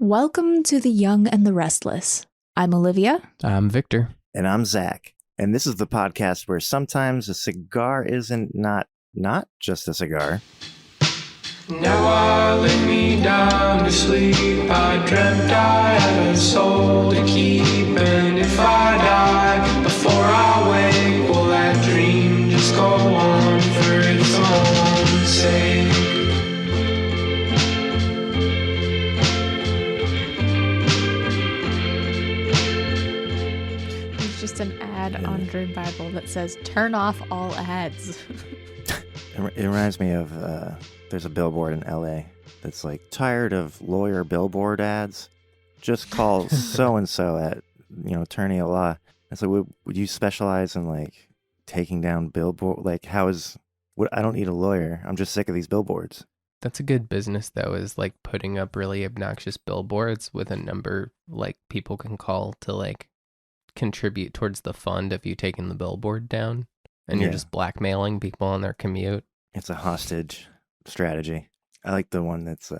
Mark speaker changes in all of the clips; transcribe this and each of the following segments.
Speaker 1: Welcome to The Young and the Restless. I'm Olivia.
Speaker 2: I'm Victor.
Speaker 3: And I'm Zach. And this is the podcast where sometimes a cigar isn't not just a cigar.
Speaker 4: Now I lay me down to sleep. I dreamt I had a soul to keep. And if I die before I wake, will that dream just go on for its own sake?
Speaker 1: There's just an ad on Dream Bible that says, turn off all ads.
Speaker 3: It reminds me of, there's a billboard in LA that's like, tired of lawyer billboard ads? Just call so-and-so at, attorney at law. And so would you specialize in like taking down billboard? Like I don't need a lawyer. I'm just sick of these billboards.
Speaker 2: That's a good business, though, is like putting up really obnoxious billboards with a number like people can call to like contribute towards the fund of you taking the billboard down. And you're just blackmailing people on their commute. It's
Speaker 3: a hostage strategy. I like the one that's,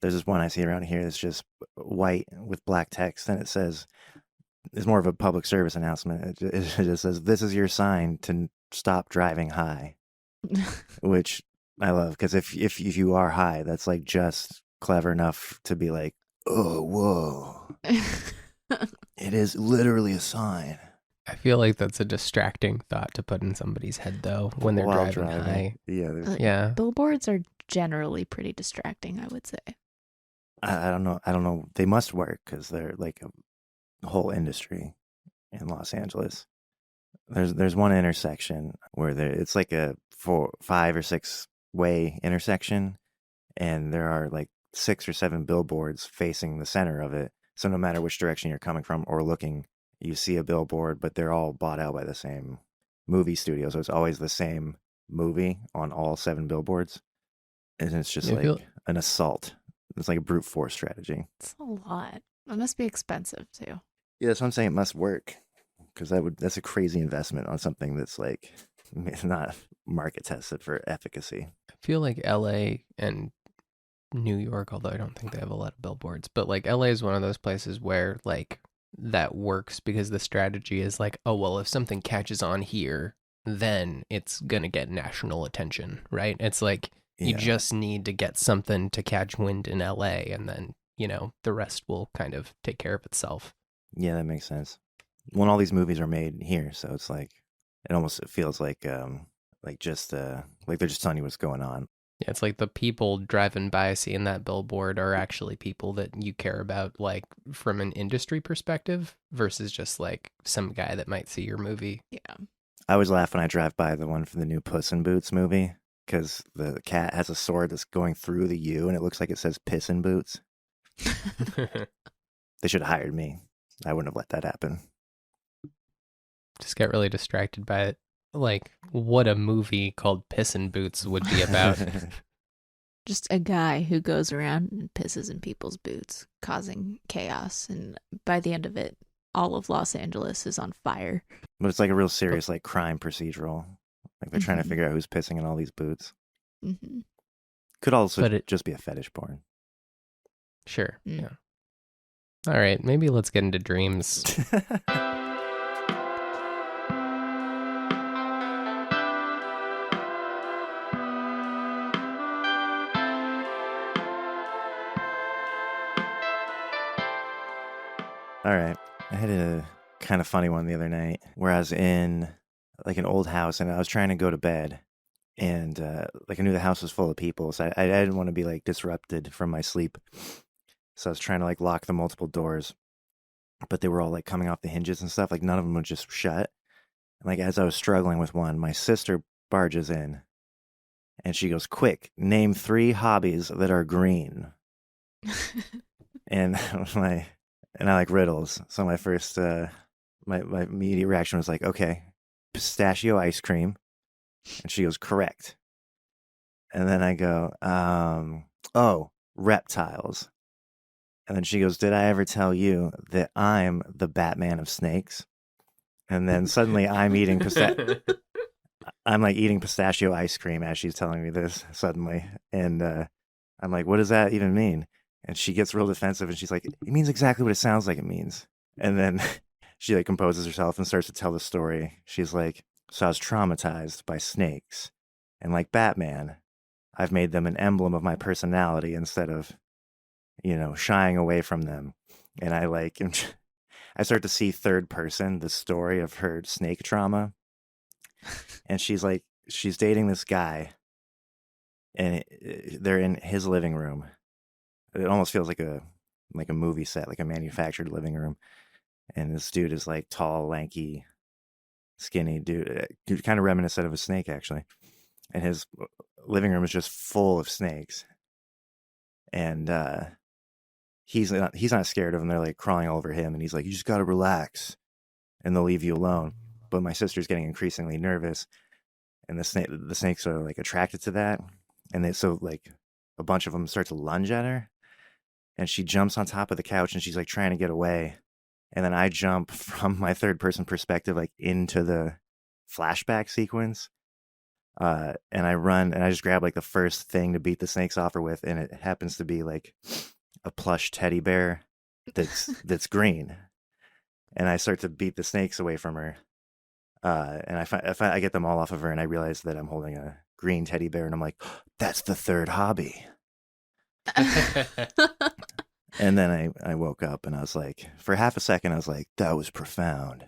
Speaker 3: there's this one I see around here that's just white with black text. And it says, it's more of a public service announcement. It just says, this is your sign to stop driving high. Which I love, because if you are high, that's like just clever enough to be like, oh, whoa. It is literally a sign.
Speaker 2: I feel like that's a distracting thought to put in somebody's head, though, when they're driving high.
Speaker 3: Yeah.
Speaker 1: Billboards are generally pretty distracting, I would say.
Speaker 3: I don't know. They must work because they're like a whole industry in Los Angeles. There's one intersection where it's like a 5 or 6 way intersection, and there are like 6 or 7 billboards facing the center of it. So no matter which direction you're coming from or looking, you see a billboard, but they're all bought out by the same movie studio. So it's always the same movie on all 7 billboards. And it's just an assault. It's like a brute force strategy.
Speaker 1: It's a lot. It must be expensive too.
Speaker 3: Yeah, that's what I'm saying. It must work. Because that's a crazy investment on something that's like not market tested for efficacy.
Speaker 2: I feel like LA and New York, although I don't think they have a lot of billboards, but like LA is one of those places where like that works because the strategy is like, oh, well, if something catches on here, then it's going to get national attention, right? It's like you just need to get something to catch wind in LA, and then, the rest will kind of take care of itself.
Speaker 3: Yeah, that makes sense. When all these movies are made here, so it's like, it feels like just like they're just telling you what's going on.
Speaker 2: Yeah, it's like the people driving by seeing that billboard are actually people that you care about, like from an industry perspective, versus just like some guy that might see your movie.
Speaker 1: Yeah.
Speaker 3: I always laugh when I drive by the one for the new Puss in Boots movie, because the cat has a sword that's going through the U, and it looks like it says Piss in Boots. They should have hired me. I wouldn't have let that happen.
Speaker 2: Just get really distracted by it. Like, what a movie called Piss in Boots would be about.
Speaker 1: Just a guy who goes around and pisses in people's boots, causing chaos. And by the end of it, all of Los Angeles is on fire.
Speaker 3: But it's like a real serious like crime procedural. Like they're trying to figure out who's pissing in all these boots.
Speaker 1: Mm-hmm.
Speaker 3: Could also just be a fetish porn.
Speaker 2: Sure. Yeah. All right. Maybe let's get into dreams.
Speaker 3: All right. I had a kind of funny one the other night where I was in like an old house and I was trying to go to bed, and like I knew the house was full of people, so I didn't want to be like disrupted from my sleep. So I was trying to like lock the multiple doors, but they were all like coming off the hinges and stuff. Like none of them would just shut. And like as I was struggling with one, my sister barges in and she goes, "Quick, name 3 hobbies that are green." And I like riddles. So my first, my immediate reaction was like, okay, pistachio ice cream. And she goes, correct. And then I go, reptiles. And then she goes, did I ever tell you that I'm the Batman of snakes? And then suddenly I'm eating pistachio ice cream as she's telling me this suddenly. And I'm like, what does that even mean? And she gets real defensive and she's like, it means exactly what it sounds like it means. And then she like composes herself and starts to tell the story. She's like, so I was traumatized by snakes. And like Batman, I've made them an emblem of my personality instead of, shying away from them. And I start to see third person the story of her snake trauma. And she's dating this guy and they're in his living room. It almost feels like a movie set, like a manufactured living room. And this dude is like tall, lanky, skinny dude, kind of reminiscent of a snake actually. And his living room is just full of snakes. And he's not scared of them. They're like crawling all over him, and he's like, "You just got to relax, and they'll leave you alone." But my sister's getting increasingly nervous, and the snakes are like attracted to that, and so like a bunch of them start to lunge at her, and she jumps on top of the couch, and she's like trying to get away, and then I jump from my third person perspective like into the flashback sequence, and I run, and I just grab like the first thing to beat the snakes off her with, and it happens to be like a plush teddy bear that's green, and I start to beat the snakes away from her, and I get them all off of her, and I realize that I'm holding a green teddy bear, and I'm like, that's the third hobby. And then I woke up, and I was like, for half a second I was like, that was profound.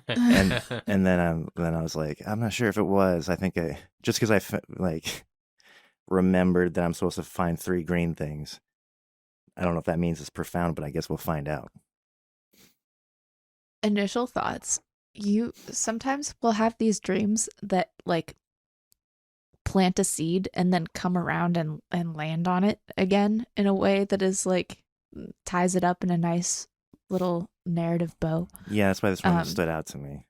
Speaker 3: and then I was like, I'm not sure if it was. I think just because I remembered that I'm supposed to find 3 green things. I don't know if that means it's profound, but I guess we'll find out.
Speaker 1: Initial thoughts. You sometimes will have these dreams that like plant a seed and then come around and land on it again in a way that is like ties it up in a nice little narrative bow.
Speaker 3: Yeah, that's why this one stood out to me.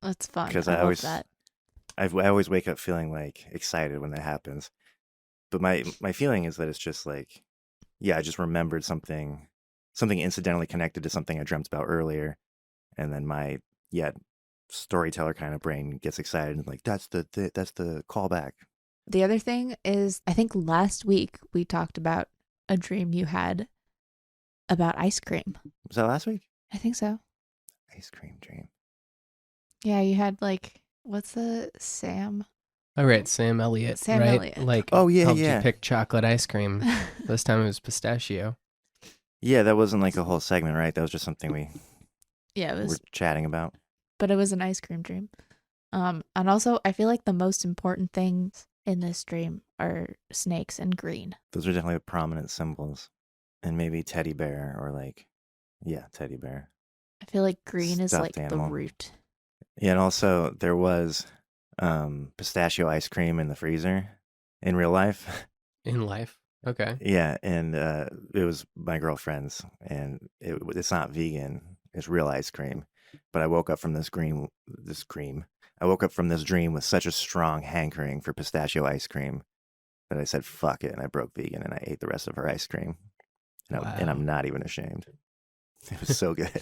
Speaker 1: That's fun.
Speaker 3: Because
Speaker 1: I love that.
Speaker 3: I always wake up feeling like excited when that happens. But my feeling is that it's just like, yeah, I just remembered something incidentally connected to something I dreamt about earlier, and then my storyteller kind of brain gets excited and like that's the callback.
Speaker 1: The other thing is, I think last week we talked about a dream you had about ice cream.
Speaker 3: Was that last week?
Speaker 1: I think so.
Speaker 3: Ice cream dream.
Speaker 1: Yeah, you had like, what's the Sam?
Speaker 2: All right, Sam Elliott.
Speaker 1: Sam
Speaker 2: right?
Speaker 1: Elliott.
Speaker 2: Like,
Speaker 3: oh yeah,
Speaker 2: helped
Speaker 3: yeah.
Speaker 2: you pick chocolate ice cream. This time it was pistachio.
Speaker 3: Yeah, that wasn't like a whole segment, right? That was just something we were chatting about.
Speaker 1: But it was an ice cream dream. And also, I feel like the most important things in this dream are snakes and green.
Speaker 3: Those are definitely prominent symbols. And maybe teddy bear or like, teddy bear.
Speaker 1: I feel like green is like
Speaker 3: animal.
Speaker 1: the root.
Speaker 3: Yeah, and also there was pistachio ice cream in the freezer in real life.
Speaker 2: In life? Okay.
Speaker 3: Yeah, and it was my girlfriend's, and it's not vegan. It's real ice cream. But I woke up from this dream with such a strong hankering for pistachio ice cream that I said, fuck it, and I broke vegan, and I ate the rest of her ice cream. And I'm not even ashamed. It was so good.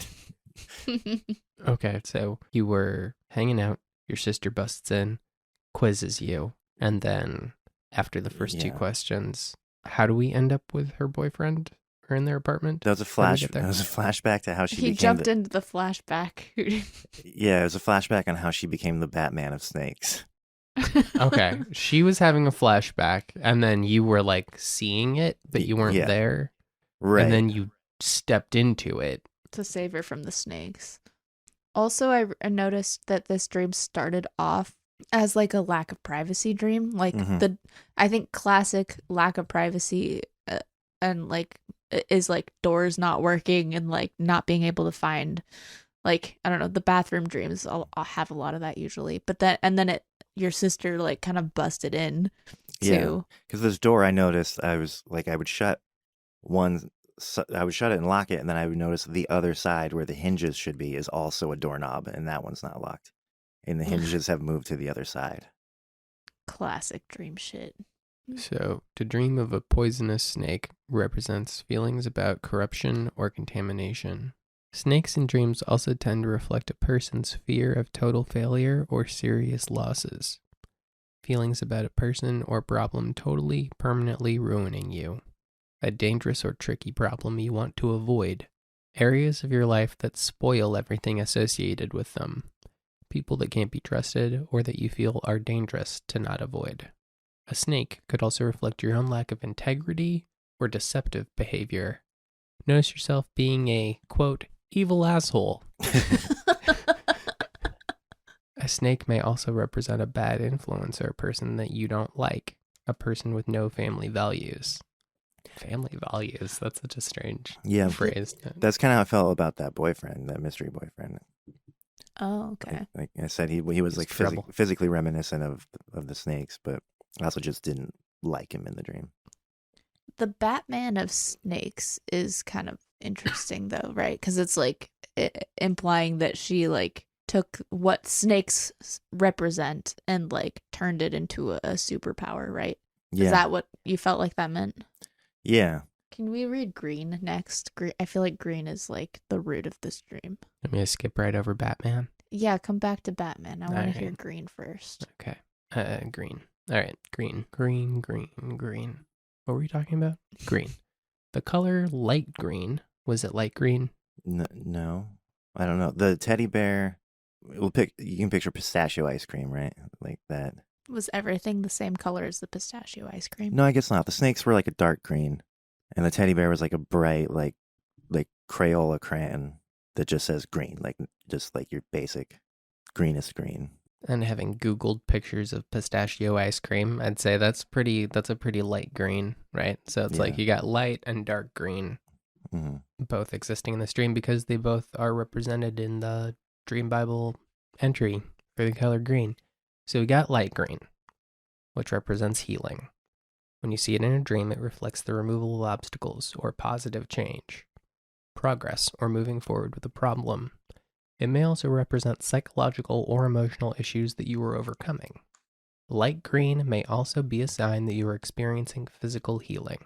Speaker 2: Okay, so you were hanging out, your sister busts in, quizzes you, and then after the first 2 questions, how do we end up with her boyfriend or in their apartment?
Speaker 3: That was a flashback to how
Speaker 1: he jumped into the flashback.
Speaker 3: Yeah, it was a flashback on how she became the Batman of snakes.
Speaker 2: Okay, she was having a flashback, and then you were like seeing it, but you weren't there.
Speaker 3: Right.
Speaker 2: And then you stepped into it.
Speaker 1: To save her from the snakes. Also, I noticed that this dream started off as like a lack of privacy dream. Like I think classic lack of privacy and like is like doors not working and like not being able to find, like, I don't know, the bathroom dreams. I'll have a lot of that usually. But then your sister like kind of busted in too.
Speaker 3: Yeah, because this door I noticed, I would shut it and lock it, and then I would notice the other side where the hinges should be is also a doorknob, and that one's not locked. And the hinges have moved to the other side.
Speaker 1: Classic dream shit.
Speaker 2: So, to dream of a poisonous snake represents feelings about corruption or contamination. Snakes in dreams also tend to reflect a person's fear of total failure or serious losses. Feelings about a person or problem totally, permanently ruining you. a dangerous or tricky problem you want to avoid, areas of your life that spoil everything associated with them, people that can't be trusted or that you feel are dangerous to not avoid. A snake could also reflect your own lack of integrity or deceptive behavior. Notice yourself being a, quote, evil asshole. A snake may also represent a bad influence or a person that you don't like, a person with no family values. Family values? That's such a strange phrase.
Speaker 3: That's kind of how I felt about that boyfriend, that mystery boyfriend.
Speaker 1: Oh, okay.
Speaker 3: Like I said, he was like physically reminiscent of the snakes, but I also just didn't like him in the dream.
Speaker 1: The Batman of snakes is kind of interesting, though, right? Because it's like implying that she like took what snakes represent and like turned it into a superpower, right?
Speaker 3: Yeah.
Speaker 1: Is that what you felt like that meant?
Speaker 3: Yeah.
Speaker 1: Can we read green next? I feel like green is like the root of this dream.
Speaker 2: Let me skip right over Batman.
Speaker 1: Yeah, come back to Batman. I want
Speaker 2: Alright.
Speaker 1: to hear green first.
Speaker 2: Okay. Green. All right. Green. What were we talking about? Green. The color light green. Was it light green?
Speaker 3: No. I don't know. The teddy bear. You can picture pistachio ice cream, right? Like that.
Speaker 1: Was everything the same color as the pistachio ice cream?
Speaker 3: No, I guess not. The snakes were like a dark green, and the teddy bear was like a bright, like Crayola crayon that just says green, like just like your basic greenest green.
Speaker 2: And having Googled pictures of pistachio ice cream, I'd say that's a pretty light green, right? So it's like you got light and dark green both existing in this dream because they both are represented in the Dream Bible entry for the color green. So we got light green, which represents healing. When you see it in a dream, it reflects the removal of obstacles or positive change, progress, or moving forward with a problem. It may also represent psychological or emotional issues that you are overcoming. Light green may also be a sign that you are experiencing physical healing.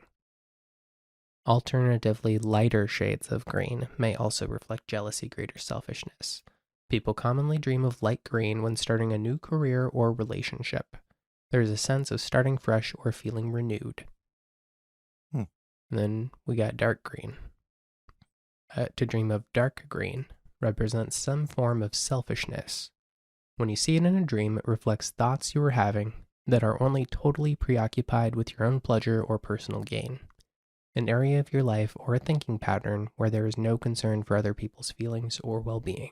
Speaker 2: Alternatively, lighter shades of green may also reflect jealousy, greed, or selfishness. People commonly dream of light green when starting a new career or relationship. There is a sense of starting fresh or feeling renewed. And then we got dark green. To dream of dark green represents some form of selfishness. When you see it in a dream, it reflects thoughts you are having that are only totally preoccupied with your own pleasure or personal gain. An area of your life or a thinking pattern where there is no concern for other people's feelings or well-being.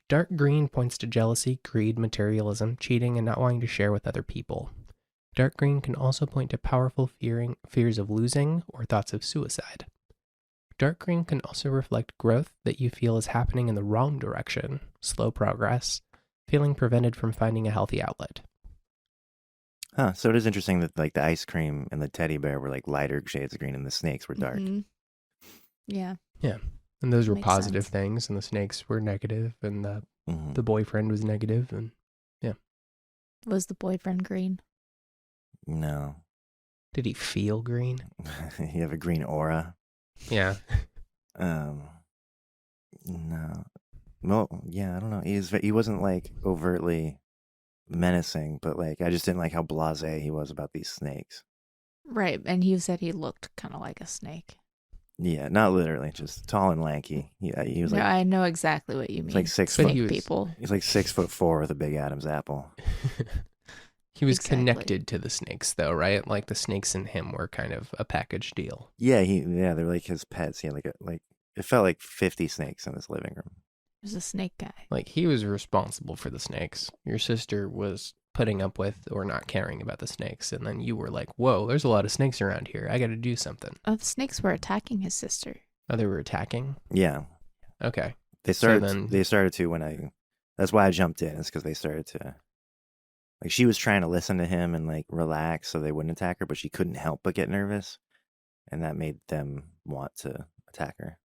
Speaker 2: Dark green points to jealousy, greed, materialism, cheating, and not wanting to share with other people. Dark green can also point to powerful fears of losing or thoughts of suicide. Dark green can also reflect growth that you feel is happening in the wrong direction, slow progress, feeling prevented from finding a healthy outlet.
Speaker 3: So it is interesting that like the ice cream and the teddy bear were like lighter shades of green and the snakes were dark.
Speaker 1: Mm-hmm. Yeah.
Speaker 2: Yeah. And those were
Speaker 1: Makes
Speaker 2: positive
Speaker 1: sense.
Speaker 2: things, and the snakes were negative, and the boyfriend was negative, and yeah.
Speaker 1: Was the boyfriend green?
Speaker 3: No.
Speaker 2: Did he feel green?
Speaker 3: You have a green aura.
Speaker 2: Yeah.
Speaker 3: No. Well, yeah, I don't know. He wasn't like overtly menacing, but like I just didn't like how blasé he was about these snakes.
Speaker 1: Right. And you said he looked kind of like a snake.
Speaker 3: Yeah, not literally, just tall and lanky. He was
Speaker 1: No,
Speaker 3: like
Speaker 1: I know exactly what you mean.
Speaker 3: like 6
Speaker 1: Snake
Speaker 3: foot.
Speaker 1: people.
Speaker 3: He's like 6'4" with a big Adam's apple.
Speaker 2: He was
Speaker 1: Exactly.
Speaker 2: connected to the snakes, though, right? Like the snakes and him were kind of a package deal.
Speaker 3: Yeah, they're like his pets. He had like it felt like 50 snakes in his living room.
Speaker 1: There's a snake guy.
Speaker 2: Like he was responsible for the snakes. Your sister was putting up with or not caring about the snakes, and then you were like, "Whoa, there's a lot of snakes around here. I got to do something."
Speaker 1: Oh, the snakes were attacking his sister.
Speaker 2: Oh, they were attacking?
Speaker 3: Yeah,
Speaker 2: Okay.
Speaker 3: they started. They started to when That's why I jumped in. Is because they started to. Like she was trying to listen to him and like relax so they wouldn't attack her, but she couldn't help but get nervous, and that made them want to attack her.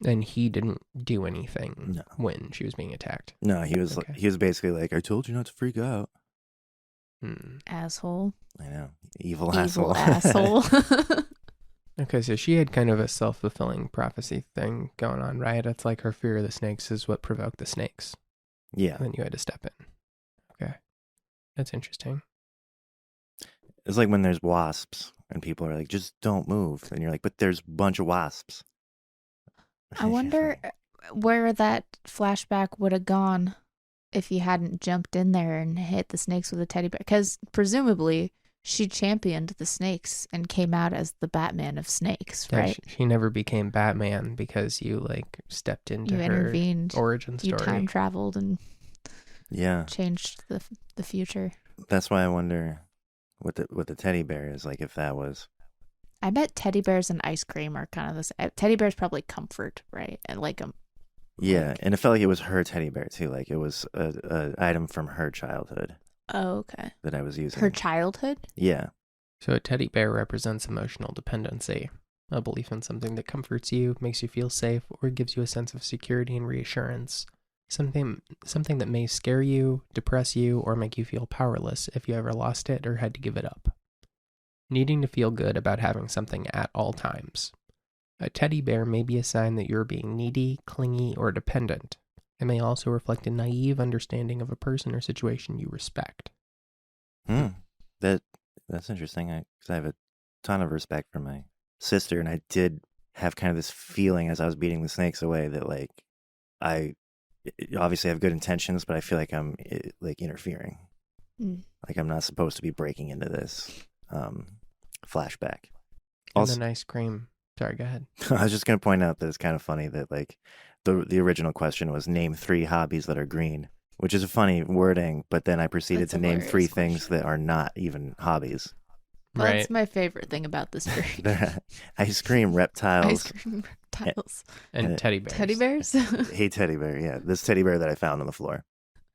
Speaker 2: And he didn't do anything
Speaker 3: No.
Speaker 2: when she was being attacked.
Speaker 3: No, he was
Speaker 2: Okay.
Speaker 3: he was basically like, "I told you not to freak out."
Speaker 1: Asshole.
Speaker 3: I know, evil
Speaker 1: Evil
Speaker 3: asshole.
Speaker 1: asshole.
Speaker 2: Okay, so she had kind of a self-fulfilling prophecy thing going on, right? It's like her fear of the snakes is what provoked the snakes.
Speaker 3: Yeah,
Speaker 2: And then you had to step in. Okay. That's interesting.
Speaker 3: it's like when there's wasps and people are like, just don't move. And you're like, but there's a bunch of wasps.
Speaker 1: I wonder where that flashback would have gone if you hadn't jumped in there and hit the snakes with a teddy bear. Because presumably she championed the snakes and came out as the Batman of snakes,
Speaker 2: Yeah,
Speaker 1: right?
Speaker 2: she never became Batman because you like stepped into
Speaker 1: You
Speaker 2: her
Speaker 1: intervened.
Speaker 2: origin story.
Speaker 1: You time traveled and
Speaker 3: Yeah.
Speaker 1: changed the future.
Speaker 3: That's why I wonder what the teddy bear is like, if that was.
Speaker 1: I bet teddy bears and ice cream are kind of the same. Teddy bears probably comfort, right? And like
Speaker 3: Yeah, and it felt like it was her teddy bear too. Like it was a item from her childhood
Speaker 1: oh, okay.
Speaker 3: that I was using.
Speaker 1: Her childhood?
Speaker 3: Yeah.
Speaker 2: So a teddy bear represents emotional dependency, a belief in something that comforts you, makes you feel safe, or gives you a sense of security and reassurance. Something that may scare you, depress you, or make you feel powerless if you ever lost it or had to give it up. Needing to feel good about having something at all times. A teddy bear may be a sign that you're being needy, clingy, or dependent. It may also reflect a naive understanding of a person or situation you respect.
Speaker 3: That's interesting. Because I have a ton of respect for my sister, and I did have kind of this feeling as I was beating the snakes away that like I obviously have good intentions, but I feel like I'm like interfering. Like I'm not supposed to be breaking into this flashback.
Speaker 2: And then ice cream. Sorry, go ahead.
Speaker 3: I was just going to point out that it's kind of funny that like the original question was name 3 hobbies that are green, which is a funny wording, but then I proceeded
Speaker 1: That's
Speaker 3: to
Speaker 1: a
Speaker 3: name 3
Speaker 1: hilarious
Speaker 3: things
Speaker 1: question.
Speaker 3: that are not even hobbies.
Speaker 1: That's
Speaker 2: Right.
Speaker 1: my favorite thing about this dream.
Speaker 3: They're ice cream, reptiles,
Speaker 1: Ice cream reptiles.
Speaker 2: And teddy bears.
Speaker 1: Teddy bears?
Speaker 3: hey teddy bear. Yeah, this teddy bear that I found on the floor.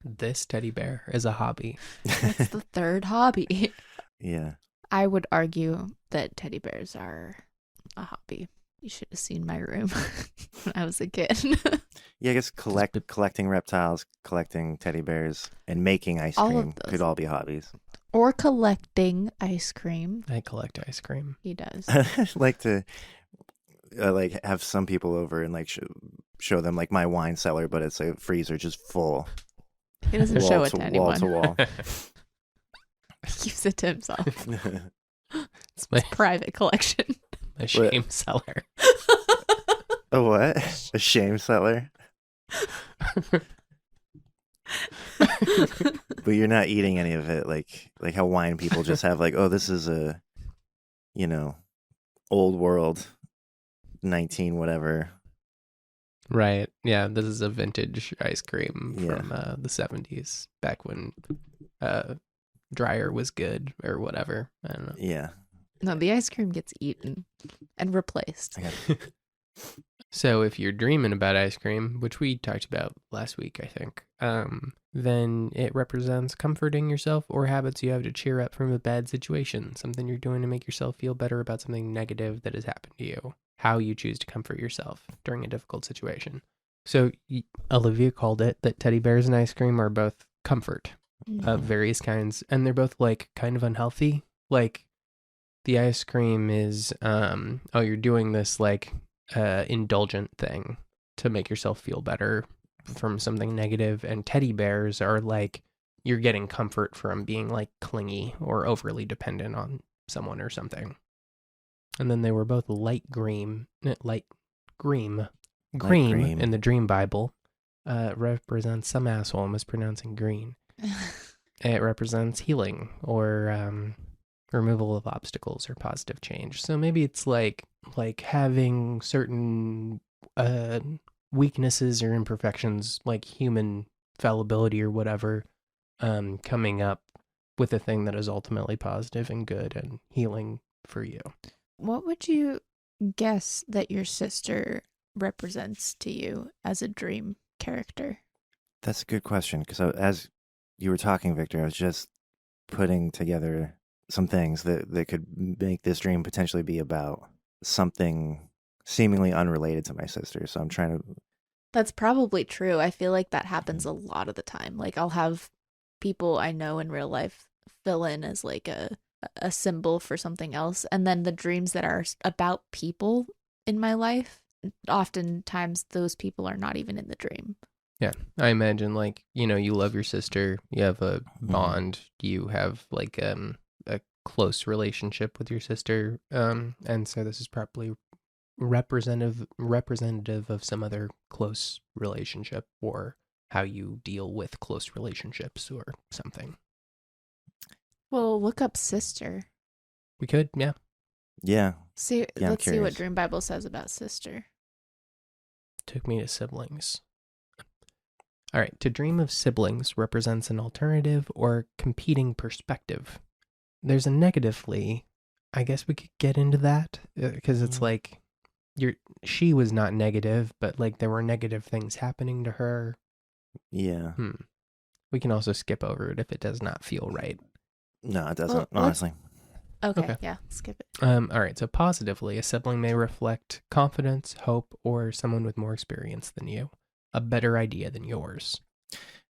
Speaker 2: This teddy bear is a hobby.
Speaker 1: That's the third hobby.
Speaker 3: Yeah.
Speaker 1: I would argue that teddy bears are a hobby. You should have seen my room when I was a kid.
Speaker 3: Yeah, I guess collecting reptiles, collecting teddy bears, and making ice
Speaker 1: All of
Speaker 3: cream
Speaker 1: those.
Speaker 3: could all be hobbies.
Speaker 1: Or collecting ice cream.
Speaker 2: I collect ice cream.
Speaker 1: He does.
Speaker 3: I like to like have some people over and like show them like my wine cellar, but it's a freezer just full.
Speaker 1: He doesn't show it to anyone.
Speaker 3: Wall to
Speaker 1: He keeps it to himself.
Speaker 3: wall.
Speaker 2: It's my
Speaker 1: Private collection.
Speaker 2: shame cellar.
Speaker 3: A what? A shame cellar? But you're not eating any of it, like how wine people just have like, oh, this is a, old world, 19 whatever.
Speaker 2: Right. Yeah, this is a vintage ice cream
Speaker 3: Yeah.
Speaker 2: from the 70s, back when dryer was good or whatever. I don't know.
Speaker 3: Yeah.
Speaker 1: No, the ice cream gets eaten and replaced.
Speaker 2: So if you're dreaming about ice cream, which we talked about last week, I think, then it represents comforting yourself or habits you have to cheer up from a bad situation, something you're doing to make yourself feel better about something negative that has happened to you, how you choose to comfort yourself during a difficult situation. So Olivia called it that teddy bears and ice cream are both comfort of various kinds, and they're both like kind of unhealthy. Like the ice cream is, you're doing this like indulgent thing to make yourself feel better from something negative, and teddy bears are like you're getting comfort from being like clingy or overly dependent on someone or something. And then they were both light green in the Dream Bible. Represents some asshole mispronouncing green. It represents healing or removal of obstacles or positive change. So maybe it's like having certain weaknesses or imperfections, like human fallibility or whatever, coming up with a thing that is ultimately positive and good and healing for you.
Speaker 1: What would you guess that your sister represents to you as a dream character?
Speaker 3: That's a good question, because as you were talking, Victor, I was just putting together some things that could make this dream potentially be about something seemingly unrelated to my sister. So I'm trying to...
Speaker 1: That's probably true. I feel like that happens a lot of the time. Like I'll have people I know in real life fill in as like a symbol for something else. And then the dreams that are about people in my life, oftentimes those people are not even in the dream.
Speaker 2: Yeah, I imagine like, you love your sister, you have a bond, you have like a close relationship with your sister, and so this is probably representative of some other close relationship, or how you deal with close relationships or something.
Speaker 1: Well, look up sister.
Speaker 2: We could, yeah.
Speaker 3: Yeah.
Speaker 1: See,
Speaker 3: Yeah, I'm
Speaker 1: let's see what
Speaker 3: curious.
Speaker 1: Dream Bible says about sister.
Speaker 2: Took me to siblings. All right, to dream of siblings represents an alternative or competing perspective. There's a negatively, I guess we could get into that, because it's like she was not negative, but like there were negative things happening to her.
Speaker 3: Yeah.
Speaker 2: We can also skip over it if it does not feel right.
Speaker 3: No, it doesn't,
Speaker 1: Well,
Speaker 3: honestly.
Speaker 1: Okay, yeah, skip it.
Speaker 2: All right, so positively, a sibling may reflect confidence, hope, or someone with more experience than you, a better idea than yours.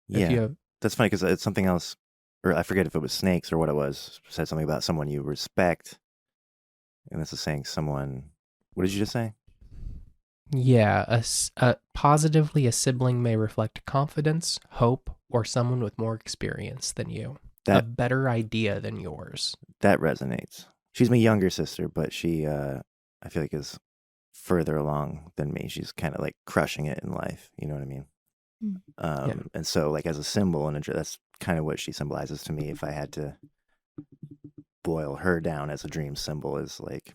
Speaker 3: Yeah, that's funny because it's something else, or I forget if it was snakes or what it was, said something about someone you respect, and this is saying someone, what did you just say?
Speaker 2: Yeah, positively, a sibling may reflect confidence, hope, or someone with more experience than you. A better idea than yours.
Speaker 3: That resonates. She's my younger sister, but she, I feel like, is further along than me. She's kind of like crushing it in life. You know what I mean? And so, like, as a symbol, and that's kind of what she symbolizes to me. If I had to boil her down as a dream symbol, is like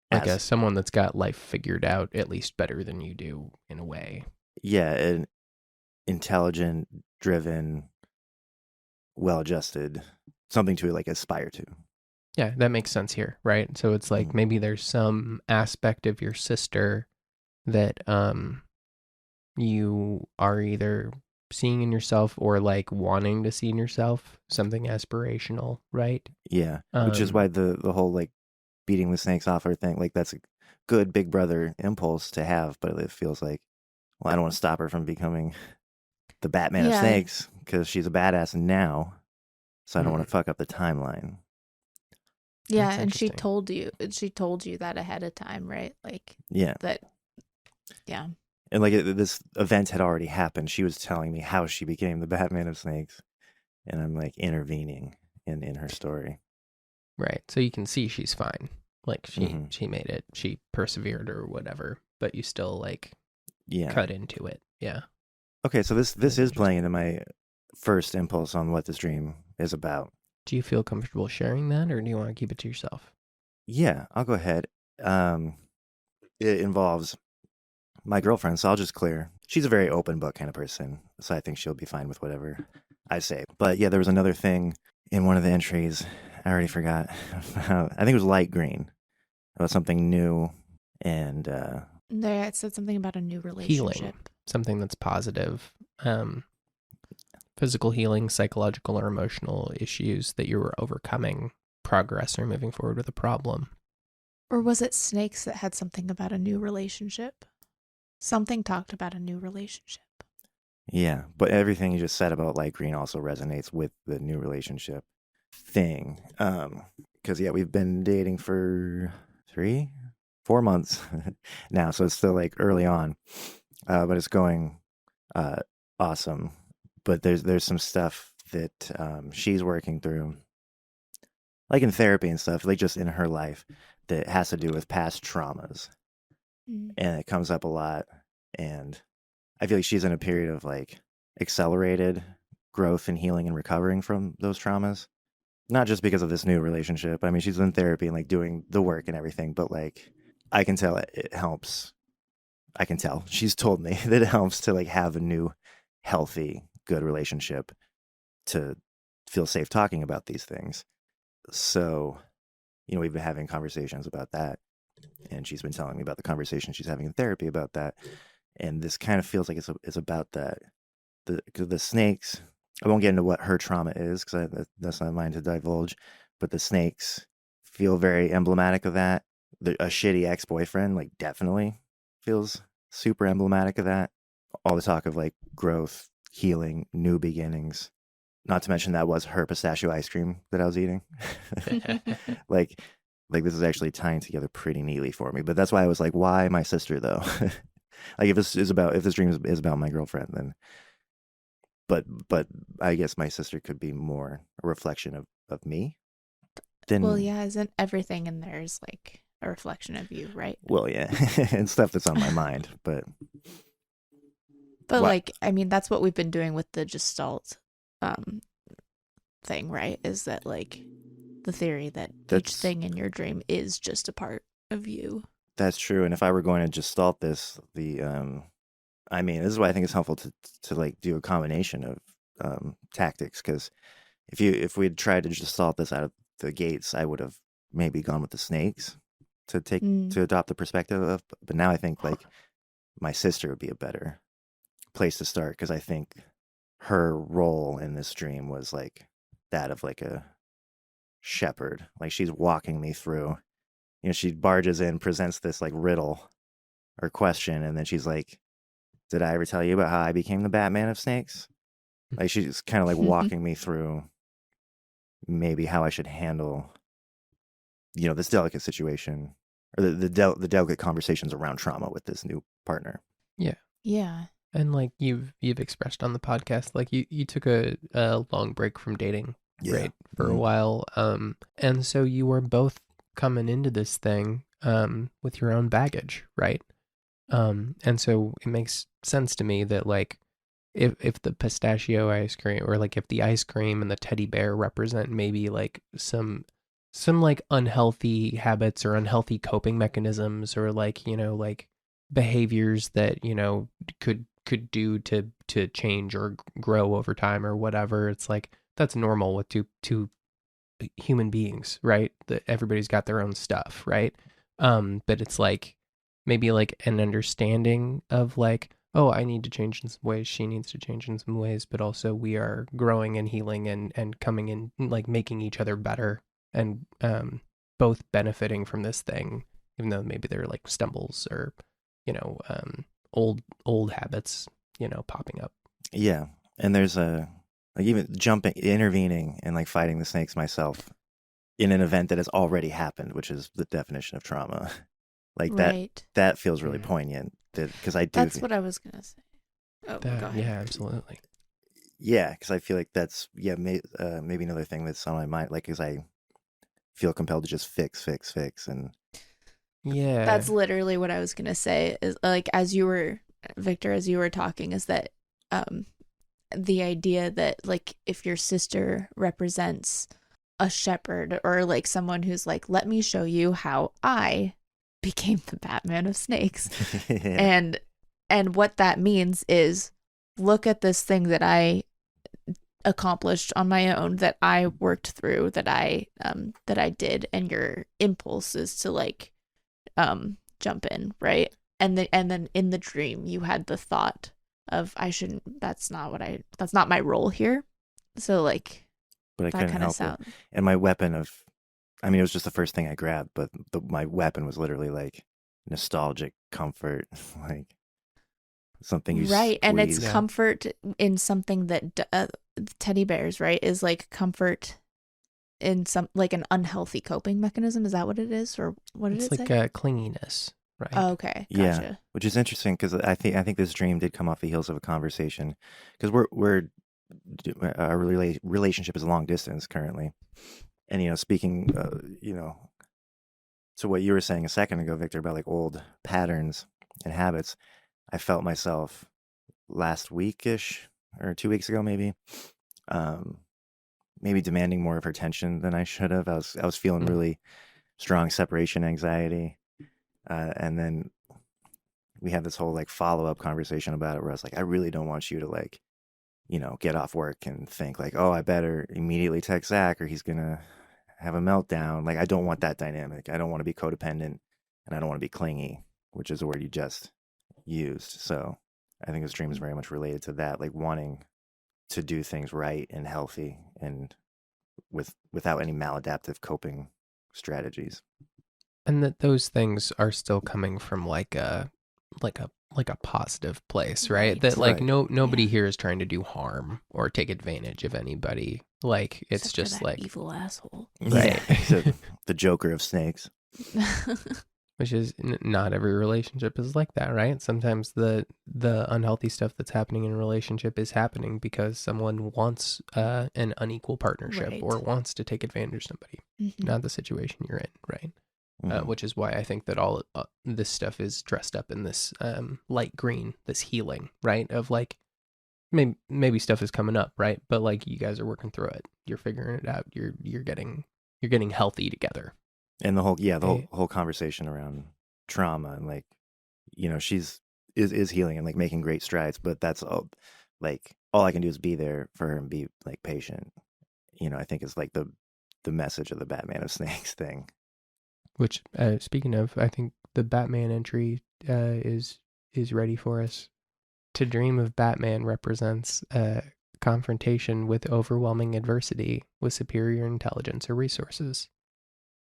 Speaker 2: as someone that's got life figured out at least better than you do in a way.
Speaker 3: Yeah, an intelligent, driven, well-adjusted, something to like aspire to.
Speaker 2: Yeah, that makes sense here, right? So it's like maybe there's some aspect of your sister that you are either seeing in yourself or like wanting to see in yourself, something aspirational, right?
Speaker 3: Yeah, which is why the whole like beating the snakes off her thing, like that's a good big brother impulse to have, but it feels like, well, I don't want to stop her from becoming the Batman of snakes because she's a badass now, so I don't want to fuck up the timeline.
Speaker 1: Yeah, and she told you that ahead of time, right? Like,
Speaker 3: yeah,
Speaker 1: that, yeah.
Speaker 3: And like this event had already happened. She was telling me how she became the Batman of snakes, and I'm like intervening in her story.
Speaker 2: Right. So you can see she's fine. Like she made it. She persevered or whatever, but you still like cut into it. Yeah.
Speaker 3: Okay, so this is playing into my first impulse on what this dream is about.
Speaker 2: Do you feel comfortable sharing that, or do you want to keep it to yourself?
Speaker 3: Yeah, I'll go ahead. It involves my girlfriend, so I'll just clear. She's a very open book kind of person, so I think she'll be fine with whatever I say. But yeah, there was another thing in one of the entries. I already forgot. I think it was light green. It was something new, and
Speaker 1: there it said something about a new relationship.
Speaker 2: Healing, something that's positive. Physical healing, psychological or emotional issues that you were overcoming, progress, or moving forward with a problem.
Speaker 1: Or was it snakes that had something about a new relationship? Something talked about a new relationship.
Speaker 3: Yeah, but everything you just said about light green also resonates with the new relationship thing. Because yeah, we've been dating for 4 months now, so it's still like early on, but it's going awesome. But there's some stuff that she's working through, like in therapy and stuff, like just in her life, that has to do with past traumas. And it comes up a lot. And I feel like she's in a period of like accelerated growth and healing and recovering from those traumas. Not just because of this new relationship. I mean, she's in therapy and like doing the work and everything, but like I can tell it helps. I can tell. She's told me that it helps to like have a new, healthy, good relationship to feel safe talking about these things. So, we've been having conversations about that. And she's been telling me about the conversation she's having in therapy about that. And this kind of feels like it's about that. The snakes, I won't get into what her trauma is because that's not mine to divulge, but the snakes feel very emblematic of that. A shitty ex-boyfriend, like, definitely feels super emblematic of that. All the talk of, like, growth, healing, new beginnings. Not to mention that was her pistachio ice cream that I was eating. Like this is actually tying together pretty neatly for me. But that's why I was like, why my sister, though? Like, if this dream is about my girlfriend, then... But I guess my sister could be more a reflection of me. then
Speaker 1: Well, yeah, isn't everything in there is like a reflection of you, right?
Speaker 3: well, yeah, and stuff that's on my mind. But
Speaker 1: But
Speaker 3: what?
Speaker 1: like, I mean, that's what we've been doing with the Gestalt thing, right? Is that like the theory that each
Speaker 3: That's-
Speaker 1: thing in your dream is just a part of you.
Speaker 3: That's true. And if I were going to gestalt this, I mean, this is why I think it's helpful to like do a combination of tactics. Because if we had tried to gestalt this out of the gates, I would have maybe gone with the snakes to adopt the perspective of. But now I think like my sister would be a better place to start, because I think her role in this dream was like that of like a shepherd. Like she's walking me through. She barges in, presents this like riddle or question, and then she's like, "Did I ever tell you about how I became the Batman of snakes?" Like she's kind of like walking me through maybe how I should handle, this delicate situation, or the delicate conversations around trauma with this new partner.
Speaker 1: Yeah.
Speaker 2: And like you've expressed on the podcast, like you took a long break from dating, right, for a while. And so you were both coming into this thing with your own baggage, right? And so it makes sense to me that like if the pistachio ice cream, or like if the ice cream and the teddy bear represent maybe like some like unhealthy habits or unhealthy coping mechanisms, or like like behaviors that could do to change or grow over time or whatever, it's like that's normal with two human beings, right? That everybody's got their own stuff, right? But it's like maybe like an understanding of like, oh, I need to change in some ways, she needs to change in some ways, but also we are growing and healing and coming in, like making each other better, and both benefiting from this thing, even though maybe they're like stumbles or old habits popping up.
Speaker 3: Yeah, and there's like even intervening and like fighting the snakes myself in an event that has already happened, which is the definition of trauma. Like
Speaker 1: Right.
Speaker 3: that feels really poignant, because I do.
Speaker 1: That's what I was gonna say. Oh, go ahead.
Speaker 2: Yeah, absolutely.
Speaker 3: Yeah, because I feel like that's maybe another thing that's on my mind. Like, because I feel compelled to just fix, and
Speaker 2: Yeah,
Speaker 1: That's literally what I was gonna say. Is like, as you were, Victor, as you were talking, is that the idea that like if your sister represents a shepherd, or like someone who's like, let me show you how I became the Batman of snakes.
Speaker 3: yeah.
Speaker 1: And what that means is, look at this thing that I accomplished on my own, that I worked through, that I did, and your impulse is to like jump in, right? And then in the dream you had the thought of, that's not my role here. So like,
Speaker 3: But I
Speaker 1: that
Speaker 3: couldn't
Speaker 1: kind of
Speaker 3: help
Speaker 1: sound.
Speaker 3: it. And my weapon it was just the first thing I grabbed, but my weapon was literally like nostalgic comfort, like something you
Speaker 1: Right, and it's
Speaker 3: squeeze.
Speaker 2: Yeah.
Speaker 1: comfort in something that teddy bears, right, is like comfort in some like an unhealthy coping mechanism. Is that what it is, or what did
Speaker 2: it's
Speaker 1: it
Speaker 2: like
Speaker 1: say?
Speaker 2: clinginess, right?
Speaker 1: Oh, okay,
Speaker 3: Yeah,
Speaker 1: gotcha.
Speaker 3: which is interesting, because I think this dream did come off the heels of a conversation, because our relationship is long distance currently, and speaking to what you were saying a second ago, Victor, about like old patterns and habits, I felt myself last weekish, or 2 weeks ago maybe, maybe demanding more of her attention than I should have. I was feeling really strong separation anxiety, and then we had this whole like follow-up conversation about it, where I was like, I really don't want you to like get off work and think like, oh, I better immediately text Zach or he's gonna have a meltdown. Like, I don't want that dynamic. I don't want to be codependent, and I don't want to be clingy, which is a word you just used. So I think this dream is very much related to that, like wanting to do things right and healthy, and without any maladaptive coping strategies.
Speaker 2: And that those things are still coming from like a positive place, right?
Speaker 1: Right.
Speaker 2: That like
Speaker 3: Right.
Speaker 2: nobody
Speaker 1: Yeah.
Speaker 2: here is trying to do harm or take advantage of anybody. Like it's
Speaker 1: Except for
Speaker 2: just
Speaker 1: that
Speaker 2: like
Speaker 1: evil asshole.
Speaker 2: right.
Speaker 3: Yeah, the Joker of snakes.
Speaker 2: which is not every relationship is like that, right? Sometimes the unhealthy stuff that's happening in a relationship is happening because someone wants an unequal partnership
Speaker 1: Right.
Speaker 2: or wants to take advantage of somebody, not the situation you're in, right? Which is why I think that all this stuff is dressed up in this light green, this healing, right? Of like, maybe stuff is coming up, right? But like you guys are working through it. You're figuring it out. You're getting healthy together.
Speaker 3: And the whole conversation around trauma and like, she's is healing and like making great strides, but that's all I can do is be there for her and be like patient. I think is like the message of the Batman of Snakes thing.
Speaker 2: Which, speaking of, I think the Batman entry is ready for us. To dream of Batman represents confrontation with overwhelming adversity with superior intelligence or resources.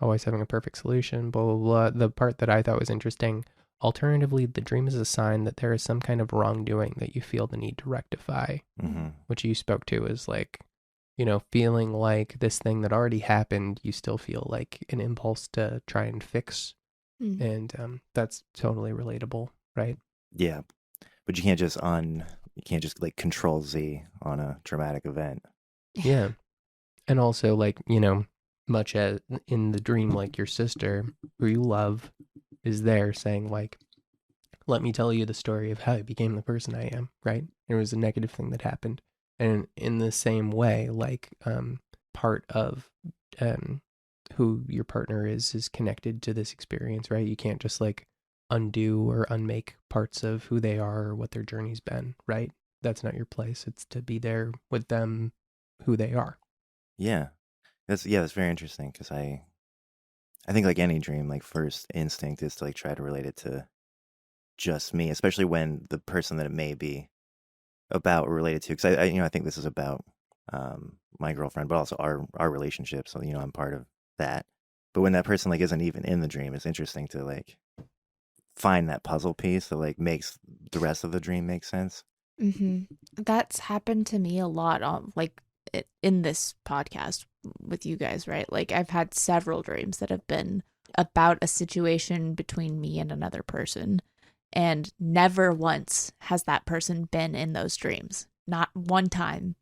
Speaker 2: Always having a perfect solution, blah, blah, blah. The part that I thought was interesting, alternatively, the dream is a sign that there is some kind of wrongdoing that you feel the need to rectify, which you spoke to as like, feeling like this thing that already happened, you still feel like an impulse to try and fix. And that's totally relatable, right?
Speaker 3: Yeah. But you can't just like Control Z on a traumatic event.
Speaker 2: Yeah. And also like, much as in the dream, like your sister who you love is there saying like, let me tell you the story of how I became the person I am, right? It was a negative thing that happened. And in the same way, like part of who your partner is connected to this experience, right? You can't just like undo or unmake parts of who they are or what their journey's been, right? That's not your place. It's to be there with them, who they are.
Speaker 3: Yeah. That's very interesting because I think like any dream, like first instinct is to like try to relate it to just me, especially when the person that it may be about or related to. Because I think this is about my girlfriend, but also our relationship. So I'm part of that. But when that person like isn't even in the dream, it's interesting to like find that puzzle piece that like makes the rest of the dream make sense.
Speaker 1: That's happened to me a lot on like in this podcast with you guys, right? Like I've had several dreams that have been about a situation between me and another person, and never once has that person been in those dreams. Not one time.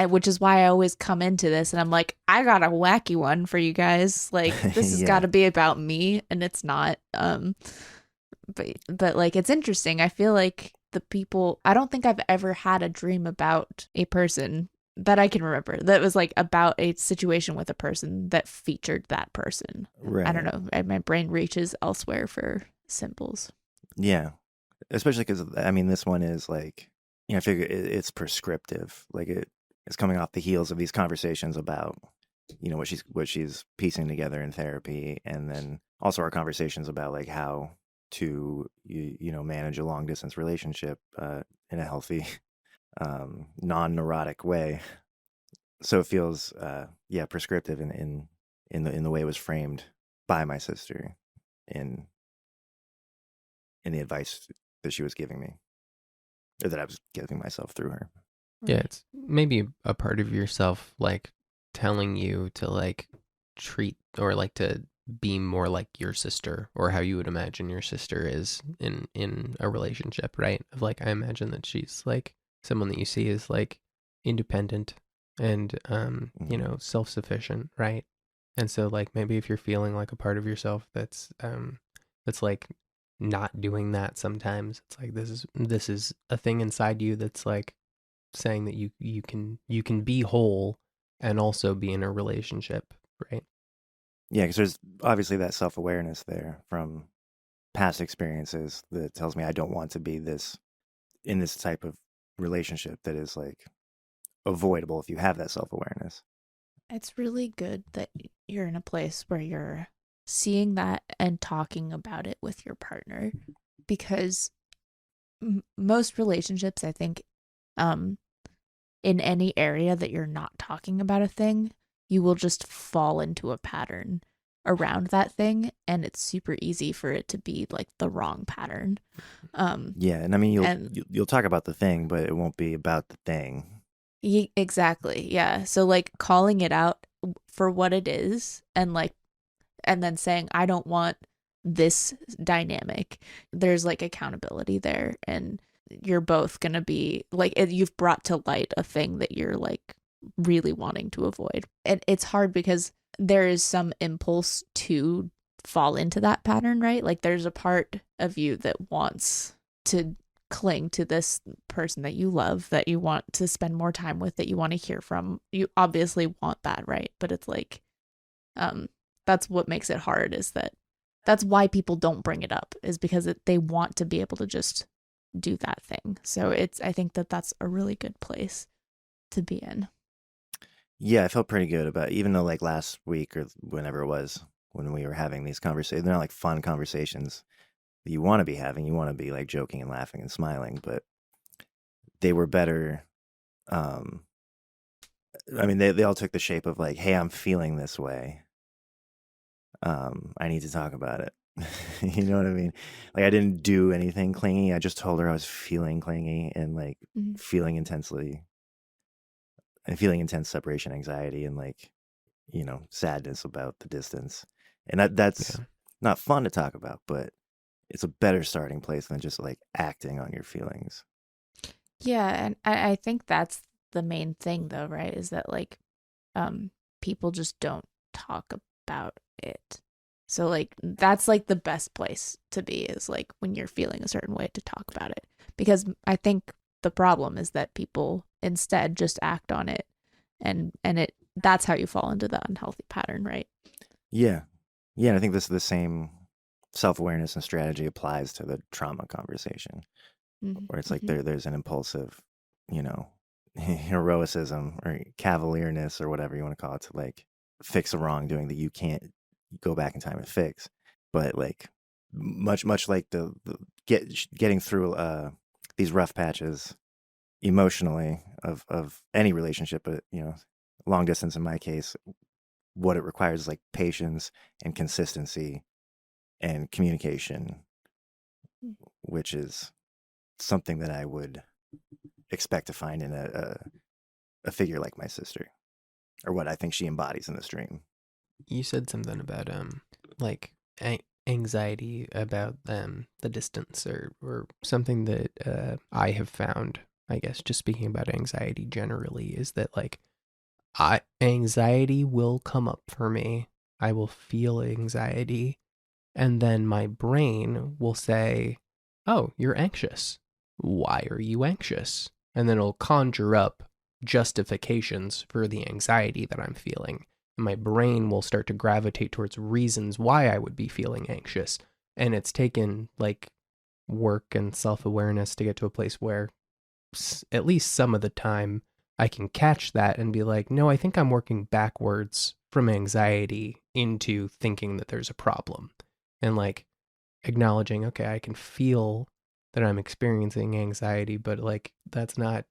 Speaker 1: Which is why I always come into this and I'm like, I got a wacky one for you guys. Like this has got to be about me, and it's not. But like it's interesting. I feel like I don't think I've ever had a dream about a person that I can remember that was like about a situation with a person that featured that person. Right. I don't know. My brain reaches elsewhere for symbols. Yeah.
Speaker 3: Especially because, this one is like, I figure it's prescriptive. Like it's coming off the heels of these conversations about, what she's piecing together in therapy. And then also our conversations about like how to, manage a long distance relationship in a healthy, non-neurotic way. So it feels, prescriptive in the way it was framed by my sister in the advice that she was giving me, or that I was giving myself through her.
Speaker 2: Yeah, it's maybe a part of yourself like telling you to like treat or like to be more like your sister, or how you would imagine your sister is in a relationship, right? Of like, I imagine that she's like someone that you see as like independent and self-sufficient, right? And so like maybe if you're feeling like a part of yourself that's like not doing that sometimes, it's like this is a thing inside you that's like saying that you can be whole and also be in a relationship, right?
Speaker 3: Yeah, because there's obviously that self-awareness there from past experiences that tells me I don't want to be in this type of relationship that is like avoidable if you have that self-awareness.
Speaker 1: It's really good that you're in a place where you're seeing that and talking about it with your partner, because most relationships, I think, in any area that you're not talking about a thing, you will just fall into a pattern around that thing, and it's super easy for it to be like the wrong pattern.
Speaker 3: And you'll talk about the thing, but it won't be about the thing.
Speaker 1: Exactly. Yeah. So like calling it out for what it is, and like and then saying, I don't want this dynamic. There's like accountability there, and you're both going to be like, you've brought to light a thing that you're like really wanting to avoid. And it's hard because there is some impulse to fall into that pattern, right? Like there's a part of you that wants to cling to this person that you love, that you want to spend more time with, that you want to hear from. You obviously want that, right? But it's like, that's what makes it hard, is that's why people don't bring it up, is because they want to be able to just do that thing. So I think that's a really good place to be in.
Speaker 3: Yeah, I felt pretty good about it, even though like last week or whenever it was when we were having these conversations, they're not like fun conversations that you want to be having. You want to be like joking and laughing and smiling, but they were better. I mean, they all took the shape of like, hey, I'm feeling this way. I need to talk about it. You know what I mean? Like I didn't do anything clingy. I just told her I was feeling clingy and like feeling intensely and feeling intense separation anxiety and like, you know, sadness about the distance. And that's not fun to talk about, but it's a better starting place than just like acting on your feelings.
Speaker 1: Yeah, and I think that's the main thing though, right? Is that like people just don't talk about it. So like that's like the best place to be, is like when you're feeling a certain way, to talk about it. Because I think the problem is that people instead just act on it, and that's how you fall into the unhealthy pattern, right?
Speaker 3: Yeah. Yeah, and I think this is the same self-awareness and strategy applies to the trauma conversation, where it's like there's an impulsive, you know, heroicism or cavalierness or whatever you want to call it, to like fix a wrongdoing that you can't go back in time and fix. But like much like the getting through these rough patches emotionally of any relationship, but you know, long distance in my case, what it requires is like patience and consistency and communication, which is something that I would expect to find in a figure like my sister, or what I think she embodies in this dream.
Speaker 2: You said something about like anxiety about the distance, or something that I have found, I guess, just speaking about anxiety generally, is that like anxiety will come up for me. I will feel anxiety, and then my brain will say, "Oh, you're anxious. Why are you anxious?" And then it'll conjure up justifications for the anxiety that I'm feeling. And my brain will start to gravitate towards reasons why I would be feeling anxious. And it's taken like work and self-awareness to get to a place where at least some of the time I can catch that and be like, no, I think I'm working backwards from anxiety into thinking that there's a problem. And like acknowledging, okay, I can feel that I'm experiencing anxiety, but like that's not,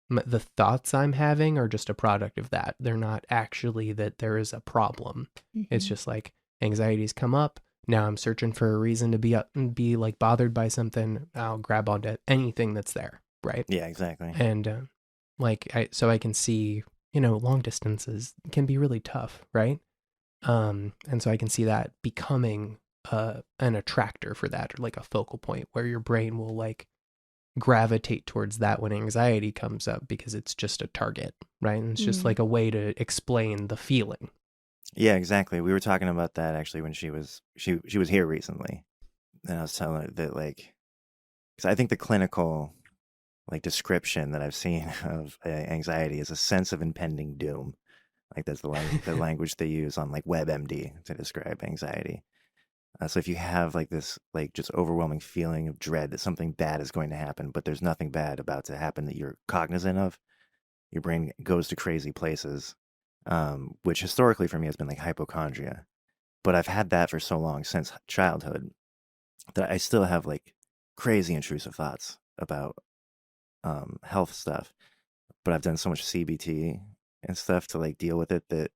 Speaker 2: the thoughts I'm having are just a product of that. They're not actually that there is a problem. It's just like anxieties come up. Now I'm searching for a reason to be like bothered by something. I'll grab onto anything that's there, right?
Speaker 3: Yeah, exactly.
Speaker 2: And so I can see, you know, long distances can be really tough, right? And so I can see that becoming an attractor for that, or like a focal point where your brain will like gravitate towards that when anxiety comes up, because it's just a target, right? And it's just like a way to explain the feeling.
Speaker 3: Yeah, exactly. We were talking about that actually when she was here recently, and I was telling her that like, because I think the clinical like description that I've seen of anxiety is a sense of impending doom. Like that's the language they use on like WebMD to describe anxiety. So if you have like this like just overwhelming feeling of dread that something bad is going to happen, but there's nothing bad about to happen that you're cognizant of, your brain goes to crazy places, which historically for me has been like hypochondria. But I've had that for so long since childhood that I still have like crazy intrusive thoughts about health stuff. But I've done so much CBT and stuff to like deal with it that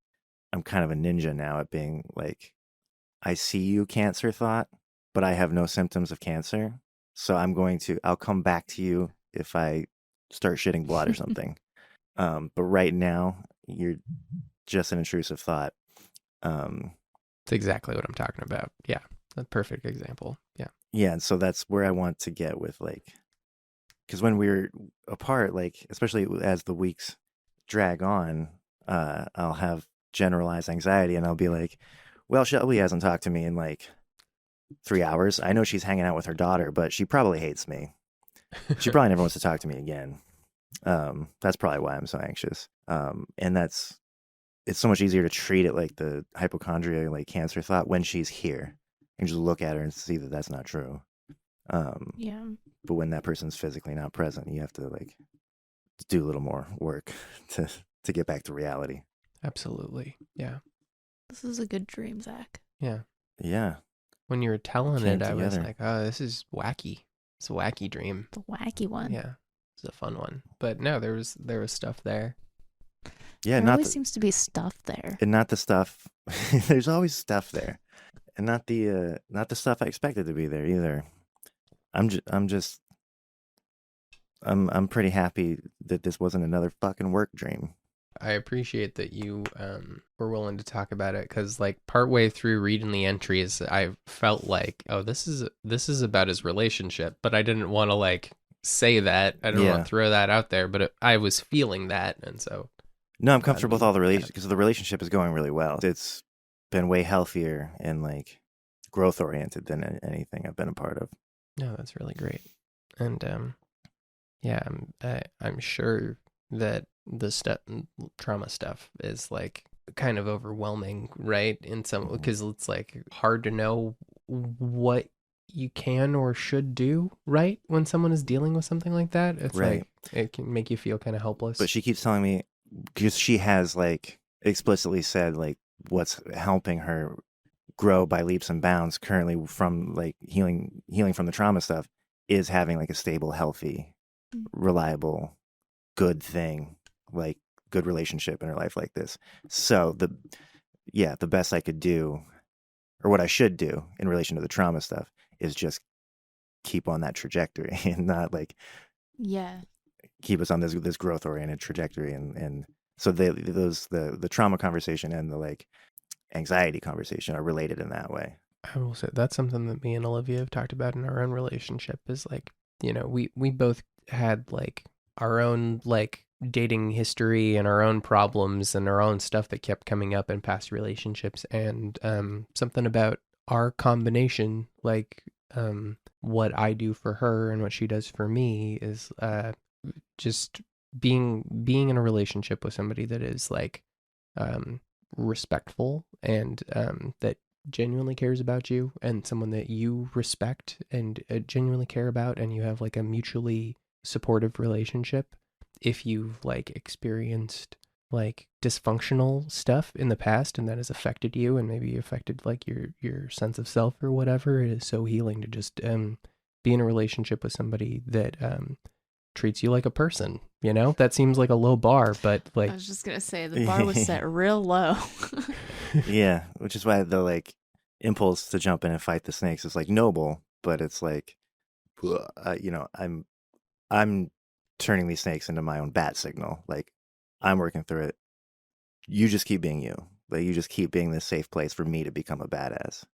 Speaker 3: I'm kind of a ninja now at being like, I see you, cancer thought, but I have no symptoms of cancer. So I'll come back to you if I start shitting blood or something. But right now, you're just an intrusive thought.
Speaker 2: It's exactly what I'm talking about. Yeah, a perfect example. Yeah.
Speaker 3: Yeah, and so that's where I want to get with, like, because when we're apart, like, especially as the weeks drag on, I'll have generalized anxiety, and I'll be like, well, Shelby hasn't talked to me in like 3 hours. I know she's hanging out with her daughter, but she probably hates me. She probably never wants to talk to me again. That's probably why I'm so anxious. And it's so much easier to treat it like the hypochondria, like cancer thought, when she's here and just look at her and see that that's not true.
Speaker 1: Yeah.
Speaker 3: But when that person's physically not present, you have to like do a little more work to get back to reality.
Speaker 2: Absolutely. Yeah.
Speaker 1: This is a good dream, Zach.
Speaker 2: Yeah.
Speaker 3: Yeah.
Speaker 2: When you were telling
Speaker 3: Came
Speaker 2: it, I was
Speaker 3: together.
Speaker 2: like, oh, this is wacky. It's a wacky dream.
Speaker 1: The wacky one.
Speaker 2: Yeah. It's a fun one. But no, there was stuff there.
Speaker 3: Yeah,
Speaker 1: There
Speaker 3: not
Speaker 1: always
Speaker 3: the,
Speaker 1: seems to be stuff there.
Speaker 3: and not the stuff. There's always stuff there, and not the stuff I expected to be there either. I'm pretty happy that this wasn't another fucking work dream.
Speaker 2: I appreciate that you were willing to talk about it, because like partway through reading the entries, I felt like, oh, this is about his relationship, but I didn't want to like say that. I didn't want to throw that out there, but I was feeling that, and so.
Speaker 3: No, I'm comfortable with all the relationship because the relationship is going really well. It's been way healthier and like growth oriented than anything I've been a part of.
Speaker 2: No, that's really great, and yeah, I'm sure that the trauma stuff is like kind of overwhelming, right? In some, because it's like hard to know what you can or should do, right? When someone is dealing with something like that, it's
Speaker 3: Right.
Speaker 2: like it can make you feel kind of helpless.
Speaker 3: But she keeps telling me, because she has like explicitly said like what's helping her grow by leaps and bounds currently from like healing from the trauma stuff is having like a stable, healthy, reliable, good thing, like good relationship in her life like this. So the best I could do, or what I should do in relation to the trauma stuff, is just keep on that trajectory and not like keep us on this growth oriented trajectory. And so the trauma conversation and the like anxiety conversation are related in that way.
Speaker 2: I will say that's something that me and Olivia have talked about in our own relationship, is like, you know, we both had like our own like dating history and our own problems and our own stuff that kept coming up in past relationships, and something about our combination, like what I do for her and what she does for me, is just being in a relationship with somebody that is like respectful and that genuinely cares about you, and someone that you respect and genuinely care about, and you have like a mutually supportive relationship. If you've like experienced like dysfunctional stuff in the past and that has affected you and maybe affected like your sense of self or whatever, it is so healing to just be in a relationship with somebody that treats you like a person, you know? That seems like a low bar, but like,
Speaker 1: I was just gonna say the bar was set real low.
Speaker 3: Yeah, which is why the like impulse to jump in and fight the snakes is like noble, but it's like, you know, I'm turning these snakes into my own bat signal. Like, I'm working through it. You just keep being you. Like, you just keep being this safe place for me to become a badass.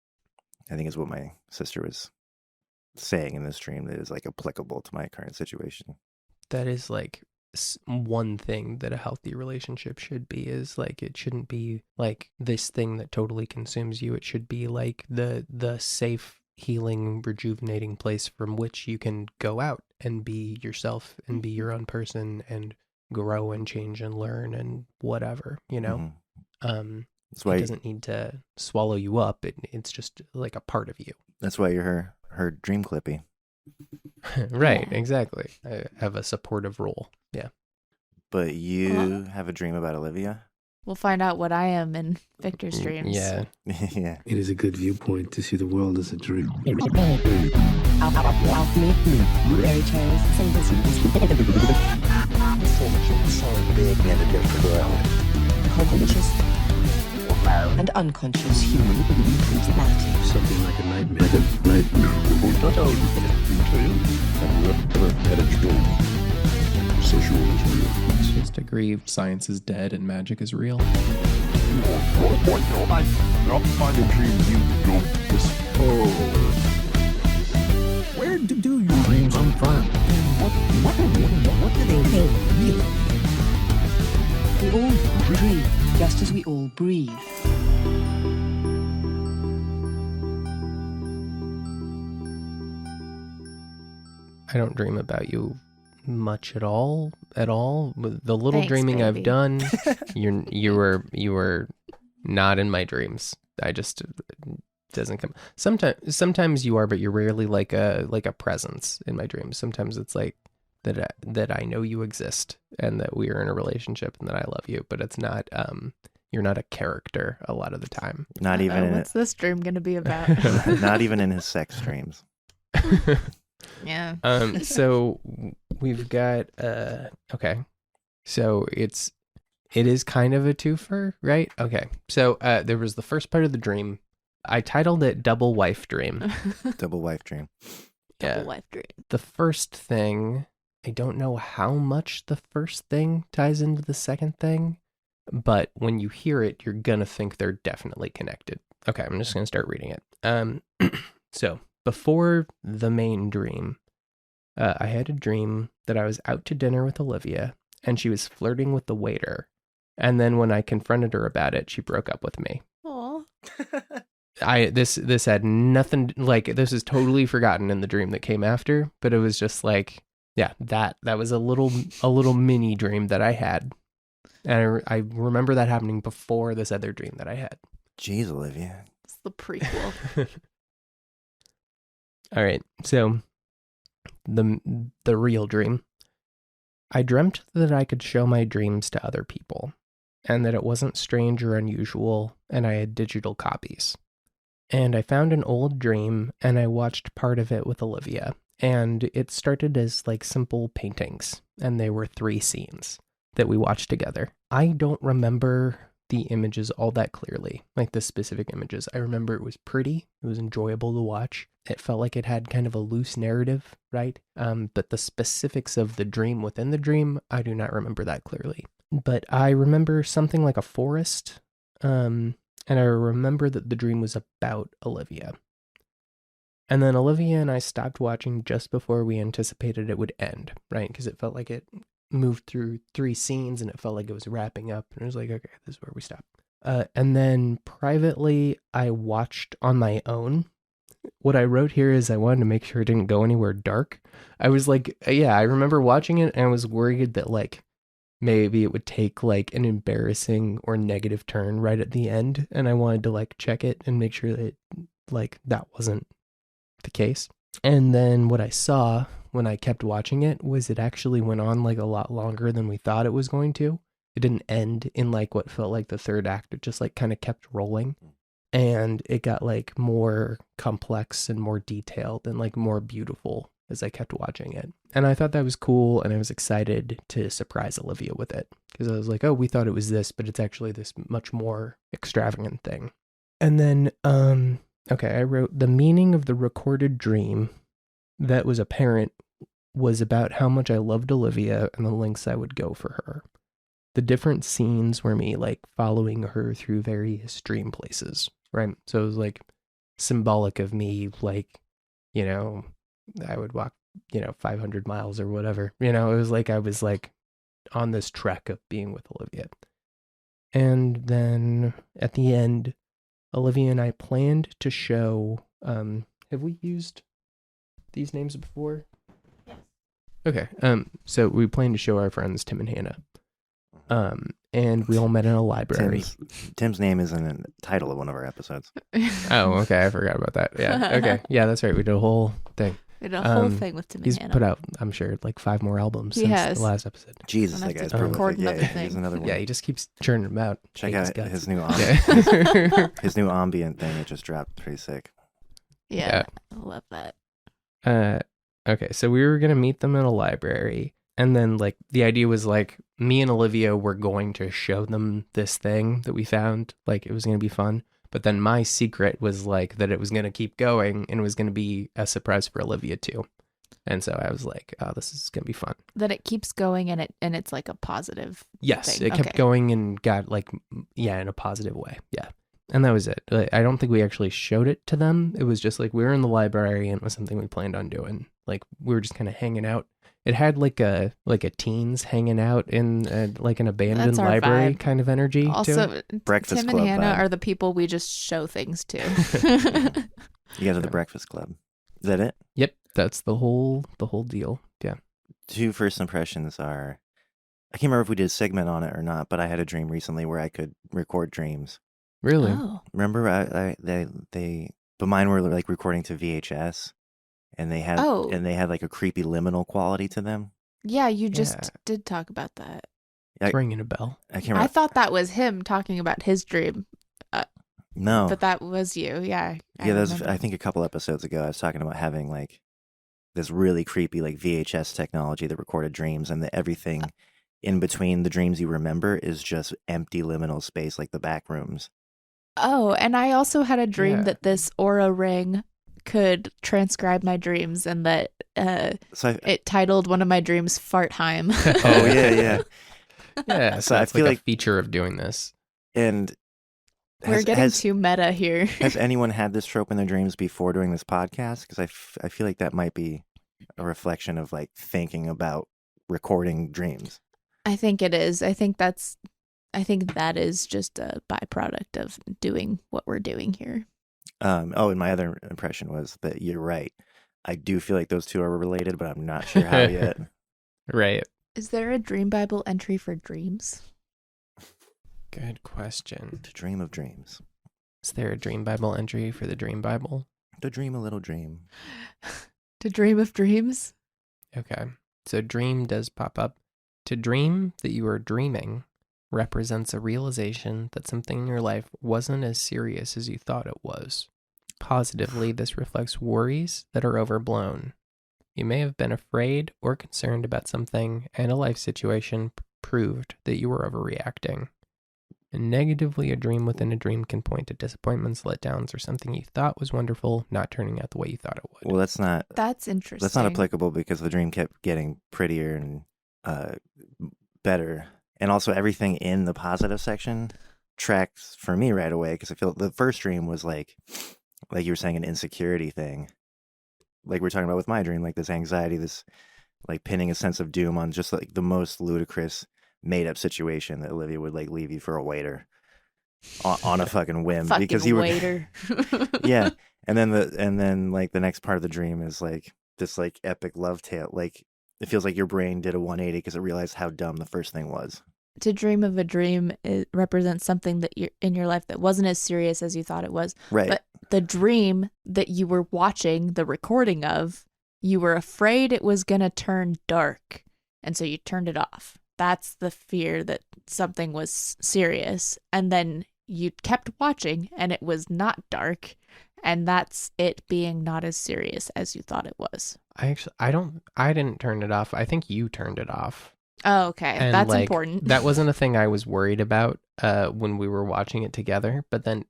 Speaker 3: I think is what my sister was saying in this dream that is like applicable to my current situation.
Speaker 2: that is like one thing that a healthy relationship should be, is like, it shouldn't be like this thing that totally consumes you. It should be like the safe, healing, rejuvenating place from which you can go out and be yourself and be your own person and grow and change and learn and whatever, you know.
Speaker 3: That's why
Speaker 2: it doesn't need to swallow you up. It's just like a part of you.
Speaker 3: That's why you're her dream clippy.
Speaker 2: Right, exactly. I have a supportive role. Yeah.
Speaker 3: But you have a dream about Olivia?
Speaker 1: We'll find out what I am in Victor's dreams.
Speaker 2: Yeah.
Speaker 3: Yeah.
Speaker 5: It is a good viewpoint to see the world as a dream.
Speaker 6: And unconscious human personality.
Speaker 5: Something like a nightmare.
Speaker 7: Not only can it be true, have you ever had a dream? Social is real.
Speaker 2: just agree science is dead and magic is real?
Speaker 5: Where do your dreams come from? What do they mean, really?
Speaker 6: We all dream, just as we all breathe.
Speaker 2: I don't dream about you much at all. With the little
Speaker 1: Thanks,
Speaker 2: dreaming I've
Speaker 1: baby.
Speaker 2: done, you were not in my dreams. I just doesn't come. Sometimes you are, but you're rarely like a presence in my dreams. Sometimes it's like that I know you exist and that we are in a relationship and that I love you, but it's not you're not a character a lot of the time.
Speaker 3: Not even in
Speaker 1: What's this dream gonna be about?
Speaker 3: not even in his sex dreams.
Speaker 1: Yeah.
Speaker 2: So we've got okay. So it is kind of a twofer, right? Okay. So there was the first part of the dream. I titled it Double Wife Dream.
Speaker 3: Double wife dream.
Speaker 2: Yeah.
Speaker 1: Double wife dream.
Speaker 2: The first thing, I don't know how much the first thing ties into the second thing, but when you hear it, you're gonna think they're definitely connected. Okay, I'm just gonna start reading it. So before the main dream, I had a dream that I was out to dinner with Olivia and she was flirting with the waiter. And then when I confronted her about it, she broke up with me.
Speaker 1: Aw.
Speaker 2: This had nothing, like, this is totally forgotten in the dream that came after, but it was just like, yeah, that was a little mini dream that I had. And I remember that happening before this other dream that I had.
Speaker 3: Jeez, Olivia.
Speaker 1: It's the prequel.
Speaker 2: All right, so the real dream. I dreamt that I could show my dreams to other people, and that it wasn't strange or unusual, and I had digital copies. And I found an old dream, and I watched part of it with Olivia, and it started as like simple paintings, and they were 3 scenes that we watched together. I don't remember the images all that clearly, like the specific images. I remember it was pretty, it was enjoyable to watch. It felt like it had kind of a loose narrative, right? But the specifics of the dream within the dream, I do not remember that clearly. But I remember something like a forest, and I remember that the dream was about Olivia. And then Olivia and I stopped watching just before we anticipated it would end, right? Because it felt like it moved through 3 scenes and it felt like it was wrapping up. And it was like, okay, this is where we stop. And then privately, I watched on my own. What I wrote here is I wanted to make sure it didn't go anywhere dark. I was like, yeah, I remember watching it and I was worried that like maybe it would take like an embarrassing or negative turn right at the end. And I wanted to like check it and make sure that like that wasn't the case. And then what I saw when I kept watching it was it actually went on like a lot longer than we thought it was going to. It didn't end in like what felt like the third act. It just like kind of kept rolling. And it got like more complex and more detailed and like more beautiful as I kept watching it. And I thought that was cool. And I was excited to surprise Olivia with it. Because I was like, oh, we thought it was this, but it's actually this much more extravagant thing. And then, okay, I wrote the meaning of the recorded dream that was apparent was about how much I loved Olivia and the lengths I would go for her. The different scenes were me like following her through various dream places, right? So it was like symbolic of me, like, you know, I would walk, 500 miles or whatever. It was like I was like on this trek of being with Olivia. And then at the end, Olivia and I planned to show, have we used these names before? Yes. Okay. So we planned to show our friends Tim and Hannah. And we all met in a library.
Speaker 3: Tim's name is in the title of one of our episodes.
Speaker 2: Oh, okay. I forgot about that. Yeah. Okay. Yeah, that's right. We did a whole thing.
Speaker 1: We did a whole thing with Tim and
Speaker 2: He's
Speaker 1: Hannah.
Speaker 2: put out, I'm sure, like 5 more albums since the last episode.
Speaker 3: Jesus, that guy's prolific. Yeah, here's another one.
Speaker 2: Yeah, he just keeps churning them out.
Speaker 3: Check out his new his new ambient thing. It just dropped. Pretty sick.
Speaker 1: Yeah, I love that.
Speaker 2: Okay, so we were gonna meet them in a library, and then like the idea was like me and Olivia were going to show them this thing that we found. Like it was gonna be fun. But then my secret was like that it was going to keep going and it was going to be a surprise for Olivia too. And so I was like, oh, this is going to be fun.
Speaker 1: That it keeps going and it's like a positive
Speaker 2: Yes,
Speaker 1: thing.
Speaker 2: it kept
Speaker 1: Okay.
Speaker 2: going and got like, in a positive way. Yeah. And that was it. I don't think we actually showed it to them. It was just like we were in the library and it was something we planned on doing. Like we were just kind of hanging out. It had like a teens hanging out in like an abandoned
Speaker 1: That's our
Speaker 2: library
Speaker 1: vibe.
Speaker 2: kind of energy. to
Speaker 1: Also,
Speaker 2: it.
Speaker 3: Breakfast
Speaker 1: Tim and
Speaker 3: Club
Speaker 1: Hannah
Speaker 3: vibe.
Speaker 1: are the people we just show things to.
Speaker 3: You guys are the Breakfast Club. Is that it?
Speaker 2: Yep, that's the whole deal. Yeah.
Speaker 3: 2 first impressions are, I can't remember if we did a segment on it or not, but I had a dream recently where I could record dreams.
Speaker 2: Really?
Speaker 1: Oh.
Speaker 3: Remember, but mine were like recording to VHS, and they had like a creepy liminal quality to them.
Speaker 1: Yeah, you just
Speaker 2: Yeah.
Speaker 1: did talk about that.
Speaker 2: It's ringing a bell.
Speaker 3: I can't remember.
Speaker 1: I thought that was him talking about his dream,
Speaker 3: No,
Speaker 1: but that was you. Yeah.
Speaker 3: yeah, that was,
Speaker 1: remember.
Speaker 3: I think a couple episodes ago. I was talking about having like this really creepy like VHS technology that recorded dreams, and that everything in between the dreams you remember is just empty liminal space, like the back rooms.
Speaker 1: Oh, and I also had a dream
Speaker 2: Yeah.
Speaker 1: that this aura ring could transcribe my dreams, and that
Speaker 3: So
Speaker 1: it titled one of my dreams "Fartheim."
Speaker 3: oh yeah.
Speaker 2: Yeah,
Speaker 3: So
Speaker 2: so
Speaker 3: I
Speaker 2: that's
Speaker 3: feel
Speaker 2: like
Speaker 3: like-
Speaker 2: a feature of doing this.
Speaker 3: And
Speaker 1: We're getting too meta here.
Speaker 3: has anyone had this trope in their dreams before doing this podcast? Because I feel like that might be a reflection of like thinking about recording dreams.
Speaker 1: I think it is. I think that is just a byproduct of doing what we're doing here.
Speaker 3: And my other impression was that you're right. I do feel like those two are related, but I'm not sure how yet.
Speaker 2: Right.
Speaker 1: Is there a Dream Bible entry for dreams?
Speaker 2: Good question.
Speaker 3: To dream of dreams.
Speaker 2: Is there a Dream Bible entry for the Dream Bible?
Speaker 3: To dream a little dream.
Speaker 1: To dream of dreams?
Speaker 2: Okay. So dream does pop up. To dream that you are dreaming represents a realization that something in your life wasn't as serious as you thought it was. Positively, this reflects worries that are overblown. You may have been afraid or concerned about something, and a life situation proved that you were overreacting. And negatively, a dream within a dream can point to disappointments, letdowns, or something you thought was wonderful not turning out the way you thought it would.
Speaker 3: Well,
Speaker 1: That's interesting.
Speaker 3: that's not applicable because the dream kept getting prettier and better. And also everything in the positive section tracks for me right away, because I feel the first dream was like you were saying, an insecurity thing. Like we were talking about with my dream, like this anxiety, this like pinning a sense of doom on just like the most ludicrous made up situation that Olivia would like leave you for a waiter on a fucking whim
Speaker 1: Fucking
Speaker 3: because you were
Speaker 1: waiter.
Speaker 3: yeah. And then like the next part of the dream is like this like epic love tale. Like it feels like your brain did a 180 because it realized how dumb the first thing was.
Speaker 1: To dream of a dream, it represents something that you're in your life that wasn't as serious as you thought it was.
Speaker 3: Right.
Speaker 1: But the dream that you were watching the recording of, you were afraid it was going to turn dark. And so you turned it off. That's the fear that something was serious. And then you kept watching and it was not dark. And that's it being not as serious as you thought it was.
Speaker 2: I didn't turn it off. I think you turned it off.
Speaker 1: Oh, okay.
Speaker 2: And,
Speaker 1: That's
Speaker 2: like,
Speaker 1: important.
Speaker 2: That wasn't a thing I was worried about when we were watching it together. But then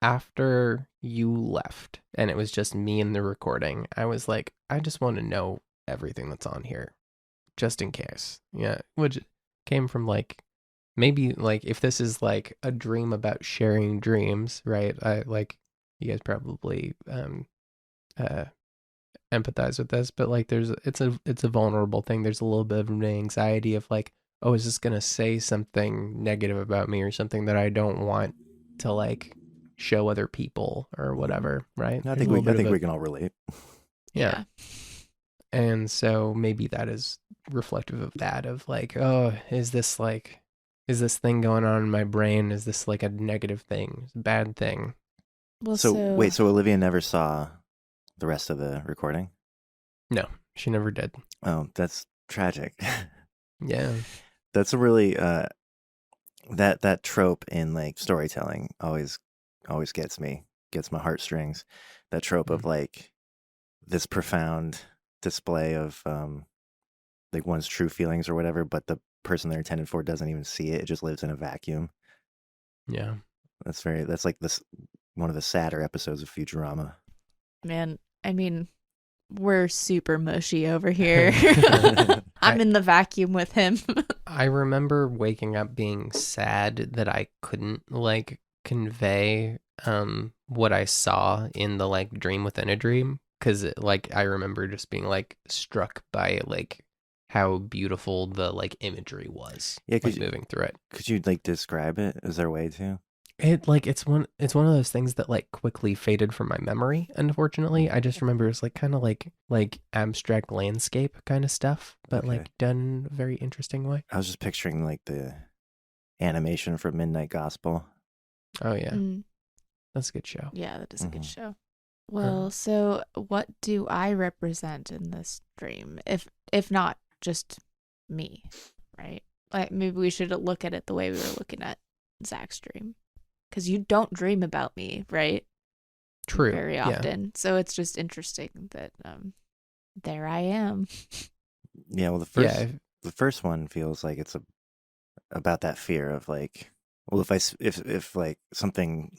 Speaker 2: after you left and it was just me in the recording, I was like, I just want to know everything that's on here just in case. Yeah. Which came from like, maybe like if this is like a dream about sharing dreams, right? I like, you guys probably empathize with this, but like it's a vulnerable thing. There's a little bit of an anxiety of like, oh, is this gonna say something negative about me or something that I don't want to like show other people or whatever, right?
Speaker 3: I think we can all relate.
Speaker 2: Yeah. And so maybe that is reflective of that, of like, oh, is this thing going on in my brain? Is this like a negative thing, a bad thing?
Speaker 1: Well,
Speaker 3: So wait, so Olivia never saw the rest of the recording?
Speaker 2: No, she never did.
Speaker 3: Oh, that's tragic.
Speaker 2: Yeah.
Speaker 3: That's a really that trope in like storytelling always gets my heartstrings. That trope of like this profound display of like one's true feelings or whatever, but the person they're intended for doesn't even see it. It just lives in a vacuum.
Speaker 2: Yeah.
Speaker 3: That's like this one of the sadder episodes of Futurama.
Speaker 1: Man, I mean, we're super mushy over here. I'm in the vacuum with him.
Speaker 2: I remember waking up being sad that I couldn't like convey what I saw in the like dream within a dream, because like I remember just being like struck by like how beautiful the like imagery was.
Speaker 3: Yeah,
Speaker 2: like moving through it.
Speaker 3: Could you like describe it? Is there a way to?
Speaker 2: It like it's one of those things that like quickly faded from my memory. Unfortunately, I just remember it's like kind of like abstract landscape kind of stuff, but
Speaker 3: Okay.
Speaker 2: like done a very interesting way.
Speaker 3: I was just picturing like the animation from Midnight Gospel.
Speaker 2: Oh yeah,
Speaker 1: Mm,
Speaker 2: that's a good show.
Speaker 1: yeah, that is a good
Speaker 3: Mhm.
Speaker 1: show. Well, so what do I represent in this dream? If not just me, right? Like maybe we should look at it the way we were looking at Zach's dream. Because you don't dream about me, right?
Speaker 2: True.
Speaker 1: Very
Speaker 2: yeah.
Speaker 1: often. So it's just interesting that there I am.
Speaker 3: Yeah, well, the first one feels like it's about that fear of like, well, if like something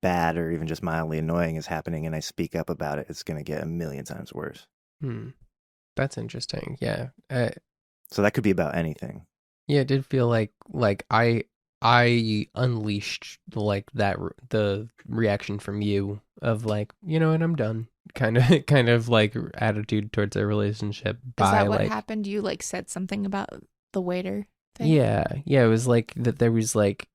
Speaker 3: bad or even just mildly annoying is happening and I speak up about it, it's gonna get a million times worse.
Speaker 2: That's interesting. Yeah.
Speaker 3: So that could be about anything.
Speaker 2: Yeah, it did feel like I unleashed like the reaction from you of like, you know what, I'm done. Kind of like attitude towards our relationship
Speaker 1: Is
Speaker 2: by
Speaker 1: that what
Speaker 2: like
Speaker 1: happened? You like said something about the waiter thing?
Speaker 2: Yeah, it was like that there was like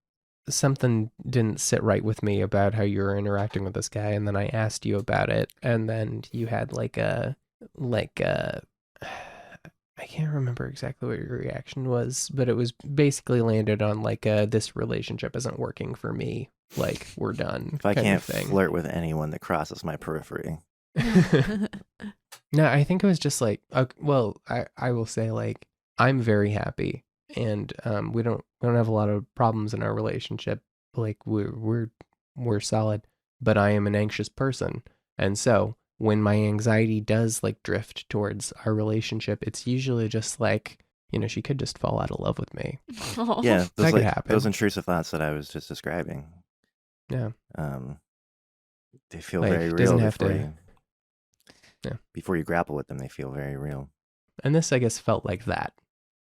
Speaker 2: something didn't sit right with me about how you were interacting with this guy, and then I asked you about it, and then you had like a I can't remember exactly what your reaction was, but it was basically landed on like this relationship isn't working for me, like we're done.
Speaker 3: If I
Speaker 2: kind
Speaker 3: can't
Speaker 2: of thing.
Speaker 3: flirt with anyone that crosses my periphery.
Speaker 2: No, I think it was just like, well, I will say like I'm very happy, and we don't have a lot of problems in our relationship. Like we're solid, but I am an anxious person, and so when my anxiety does like drift towards our relationship, it's usually just like, you know, she could just fall out of love with me.
Speaker 3: Yeah,
Speaker 2: That
Speaker 3: those
Speaker 2: could
Speaker 3: like
Speaker 2: happen.
Speaker 3: those intrusive thoughts that I was just describing.
Speaker 2: Yeah.
Speaker 3: They feel
Speaker 2: Like,
Speaker 3: very
Speaker 2: doesn't
Speaker 3: real
Speaker 2: have
Speaker 3: before
Speaker 2: to-
Speaker 3: you.
Speaker 2: Yeah.
Speaker 3: Before you grapple with them, they feel very real.
Speaker 2: And this, I guess, felt like that.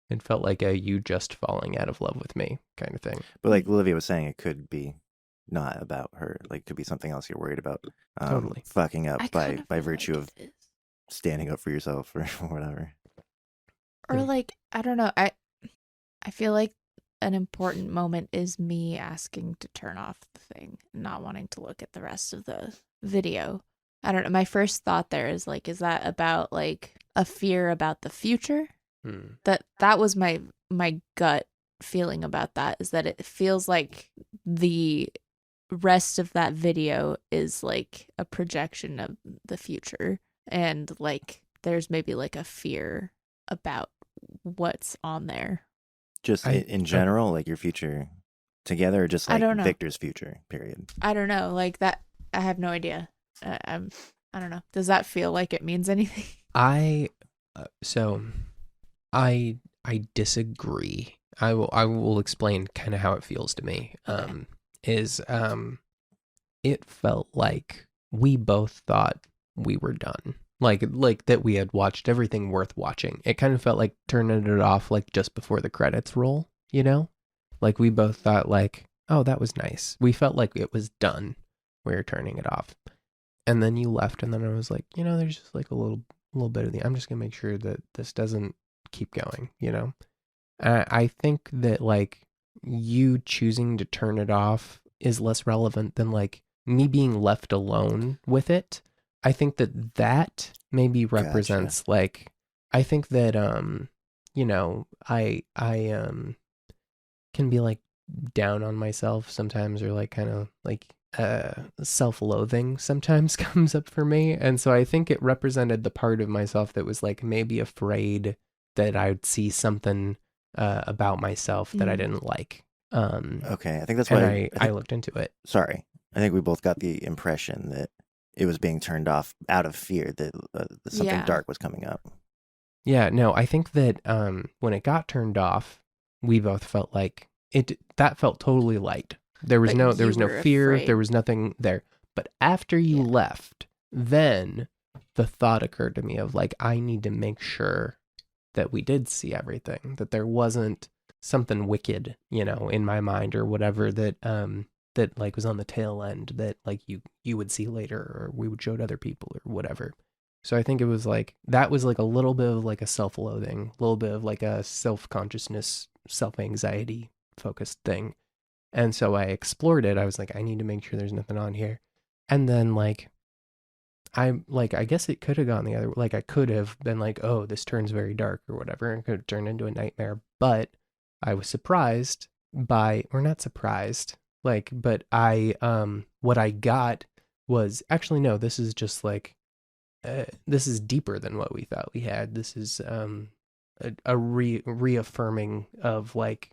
Speaker 2: It felt like a you just falling out of love with me kind of thing.
Speaker 3: But like Olivia was saying, it could be not about her. Like, it could be something else you're worried about.
Speaker 2: Totally.
Speaker 3: Fucking up
Speaker 1: I
Speaker 3: by
Speaker 1: kind of feel
Speaker 3: virtue
Speaker 1: like
Speaker 3: of
Speaker 1: it is.
Speaker 3: standing up for yourself or whatever.
Speaker 1: Or
Speaker 2: Yeah.
Speaker 1: like, I don't know. I feel like an important moment is me asking to turn off the thing, not wanting to look at the rest of the video. I don't know. My first thought there is like, is that about like a fear about the future? That was my gut feeling about that, is that it feels like the rest of that video is like a projection of the future, and like there's maybe like a fear about what's on there.
Speaker 3: Just in general, like your future together, or just
Speaker 1: I
Speaker 3: like
Speaker 1: don't know.
Speaker 3: Victor's future, period.
Speaker 1: I don't know, like that. I have no idea. I don't know. Does that feel like it means anything?
Speaker 2: I disagree. I will explain kind of how it feels to me.
Speaker 1: Okay.
Speaker 2: It felt like we both thought we were done. Like that we had watched everything worth watching. It kind of felt like turning it off like just before the credits roll, you know? Like we both thought like, oh, that was nice. We felt like it was done. We were turning it off. And then you left, and then I was like, you know, there's just like a little bit of I'm just going to make sure that this doesn't keep going, you know? I think that like you choosing to turn it off is less relevant than like me being left alone with it. I think that maybe represents like, I think that, you know, I can be like down on myself sometimes, or like kind of like self-loathing sometimes comes up for me. And so I think it represented the part of myself that was like maybe afraid that I would see something about myself that I didn't like.
Speaker 3: Okay, I think that's
Speaker 2: And
Speaker 3: why
Speaker 2: I looked into it.
Speaker 3: Sorry, I think we both got the impression that it was being turned off out of fear that something
Speaker 1: Yeah.
Speaker 3: dark was coming up.
Speaker 2: Yeah, no, I think that when it got turned off, we both felt like that felt totally light. There was
Speaker 1: But
Speaker 2: no
Speaker 1: you were
Speaker 2: fear,
Speaker 1: afraid.
Speaker 2: there was nothing there. But after you
Speaker 1: Yeah.
Speaker 2: left, then the thought occurred to me of like, I need to make sure that we did see everything, that there wasn't something wicked, you know, in my mind or whatever that that like was on the tail end that like you would see later or we would show to other people or whatever. So I think it was like, that was like a little bit of like a self-loathing, a little bit of like a self-consciousness, self-anxiety focused thing. And so I explored it. I was like, I need to make sure there's nothing on here. And then like, I guess it could have gone the other, like I could have been like, oh, this turns very dark or whatever, and could have turned into a nightmare. But I was surprised by, or not surprised, like, but I, what I got was actually, no, this is just like, this is deeper than what we thought we had. This is a reaffirming of like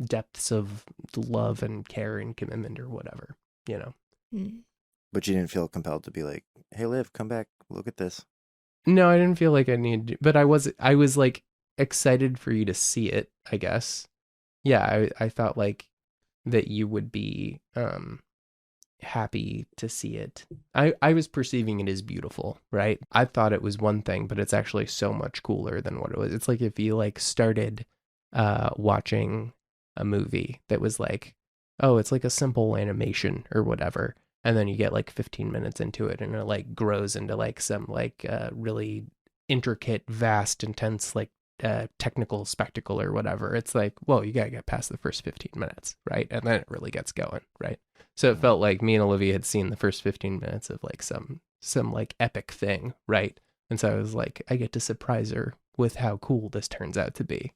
Speaker 2: depths of love and care and commitment or whatever, you know.
Speaker 3: But you didn't feel compelled to be like, hey, Liv, come back, look at this.
Speaker 2: No, I didn't feel like I needed to, but I was like excited for you to see it, I guess. Yeah, I felt like that you would be happy to see it. I was perceiving it as beautiful, right? I thought it was one thing, but it's actually so much cooler than what it was. It's like if you like started watching a movie that was like, oh, it's like a simple animation or whatever, and then you get like 15 minutes into it and it like grows into like some like really intricate, vast, intense like technical spectacle or whatever. It's like, whoa, you gotta get past the first 15 minutes, right? And then it really gets going, right? So it felt like me and Olivia had seen the first 15 minutes of like some like epic thing, right? And so I was like, I get to surprise her with how cool this turns out to be.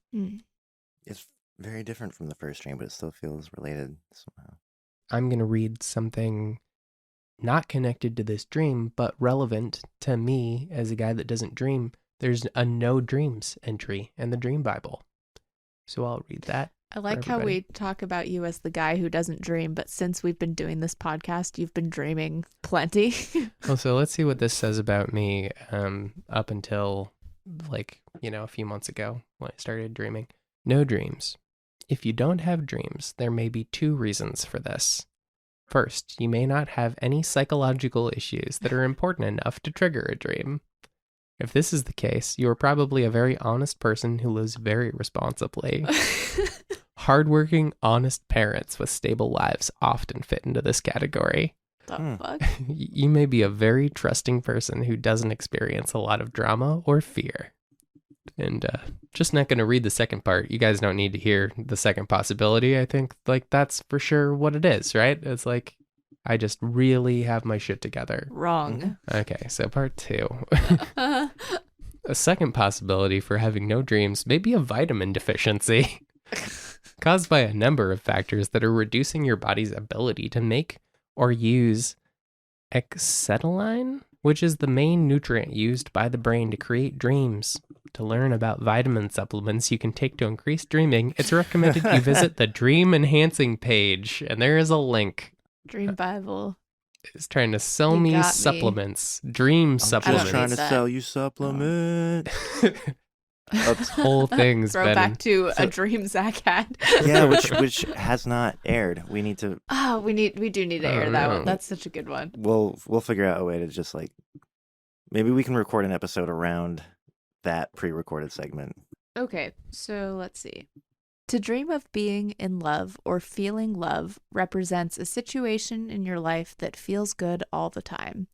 Speaker 3: It's very different from the first dream, but it still feels related somehow.
Speaker 2: I'm going to read something not connected to this dream, but relevant to me as a guy that doesn't dream. There's a no dreams entry in the Dream Bible. So I'll read that.
Speaker 1: I like how we talk about you as the guy who doesn't dream, but since we've been doing this podcast, you've been dreaming plenty.
Speaker 2: Well, so let's see what this says about me up until like, you know, a few months ago when I started dreaming. No dreams. If you don't have dreams, there may be two reasons for this. First, you may not have any psychological issues that are important enough to trigger a dream. If this is the case, you are probably a very honest person who lives very responsibly. Hardworking, honest parents with stable lives often fit into this category.
Speaker 1: The fuck?
Speaker 2: You may be a very trusting person who doesn't experience a lot of drama or fear. And just not going to read the second part. You guys don't need to hear the second possibility. I think like that's for sure what it is, right? It's like, I just really have my shit together.
Speaker 1: Wrong.
Speaker 2: Okay, so part 2. A second possibility for having no dreams may be a vitamin deficiency caused by a number of factors that are reducing your body's ability to make or use acetylcholine, which is the main nutrient used by the brain to create dreams. To learn about vitamin supplements you can take to increase dreaming, it's recommended you visit the Dream Enhancing page, and there is a link.
Speaker 1: Dream Bible.
Speaker 2: It's trying to sell
Speaker 1: You
Speaker 2: me
Speaker 1: got me.
Speaker 2: supplements, dream supplements.
Speaker 3: Just trying to
Speaker 1: that.
Speaker 3: sell you supplement.
Speaker 2: This whole thing's
Speaker 1: Throw
Speaker 2: been
Speaker 1: back to a dream Zach had.
Speaker 3: Yeah, which has not aired. We need to.
Speaker 1: Oh, we do need to air that
Speaker 2: no.
Speaker 1: one. That's such a good one.
Speaker 3: We'll figure out a way to just like maybe we can record an episode around that pre-recorded segment.
Speaker 1: Okay, so let's see. To dream of being in love or feeling love represents a situation in your life that feels good all the time.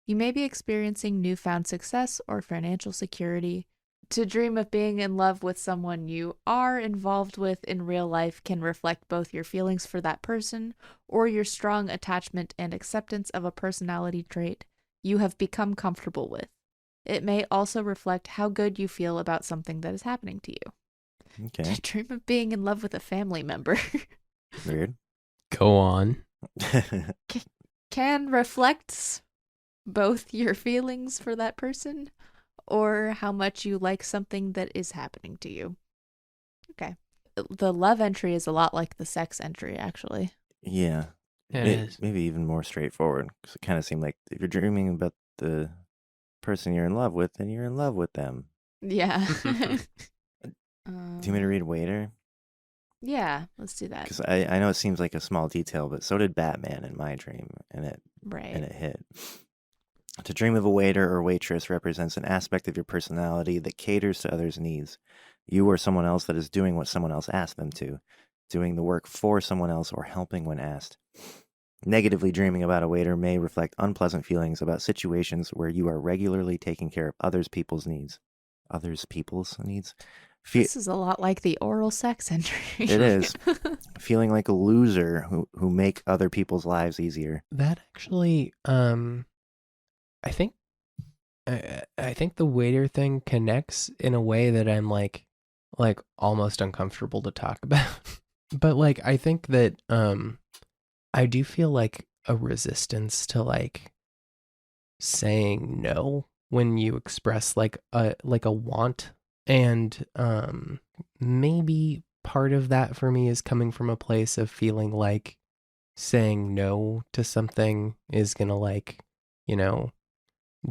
Speaker 1: You may be experiencing newfound success or financial security. To dream of being in love with someone you are involved with in real life can reflect both your feelings for that person or your strong attachment and acceptance of a personality trait you have become comfortable with. It may also reflect how good you feel about something that is happening to you.
Speaker 3: Okay.
Speaker 1: To dream of being in love with a family member
Speaker 3: Weird.
Speaker 2: Go on.
Speaker 1: can reflect both your feelings for that person or how much you like something that is happening to you. Okay. The love entry is a lot like the sex entry, actually.
Speaker 3: Yeah.
Speaker 2: It is.
Speaker 3: Maybe even more straightforward. Because it kind of seemed like if you're dreaming about the person you're in love with, then you're in love with them.
Speaker 1: Yeah.
Speaker 3: Do you want me to read Waiter?
Speaker 1: Yeah, let's do that.
Speaker 3: Because I know it seems like a small detail, but so did Batman in my dream, and it
Speaker 1: Right.
Speaker 3: hit. To dream of a waiter or waitress represents an aspect of your personality that caters to others' needs. You are someone else that is doing what someone else asked them to, doing the work for someone else or helping when asked. Negatively dreaming about a waiter may reflect unpleasant feelings about situations where you are regularly taking care of others people's needs. Others people's needs?
Speaker 1: This is a lot like the oral sex entry.
Speaker 3: It is. Feeling like a loser who make other people's lives easier.
Speaker 2: That actually, I think the waiter thing connects in a way that I'm like almost uncomfortable to talk about. But like I think that I do feel like a resistance to like saying no when you express like a want, and maybe part of that for me is coming from a place of feeling like saying no to something is gonna like, you know,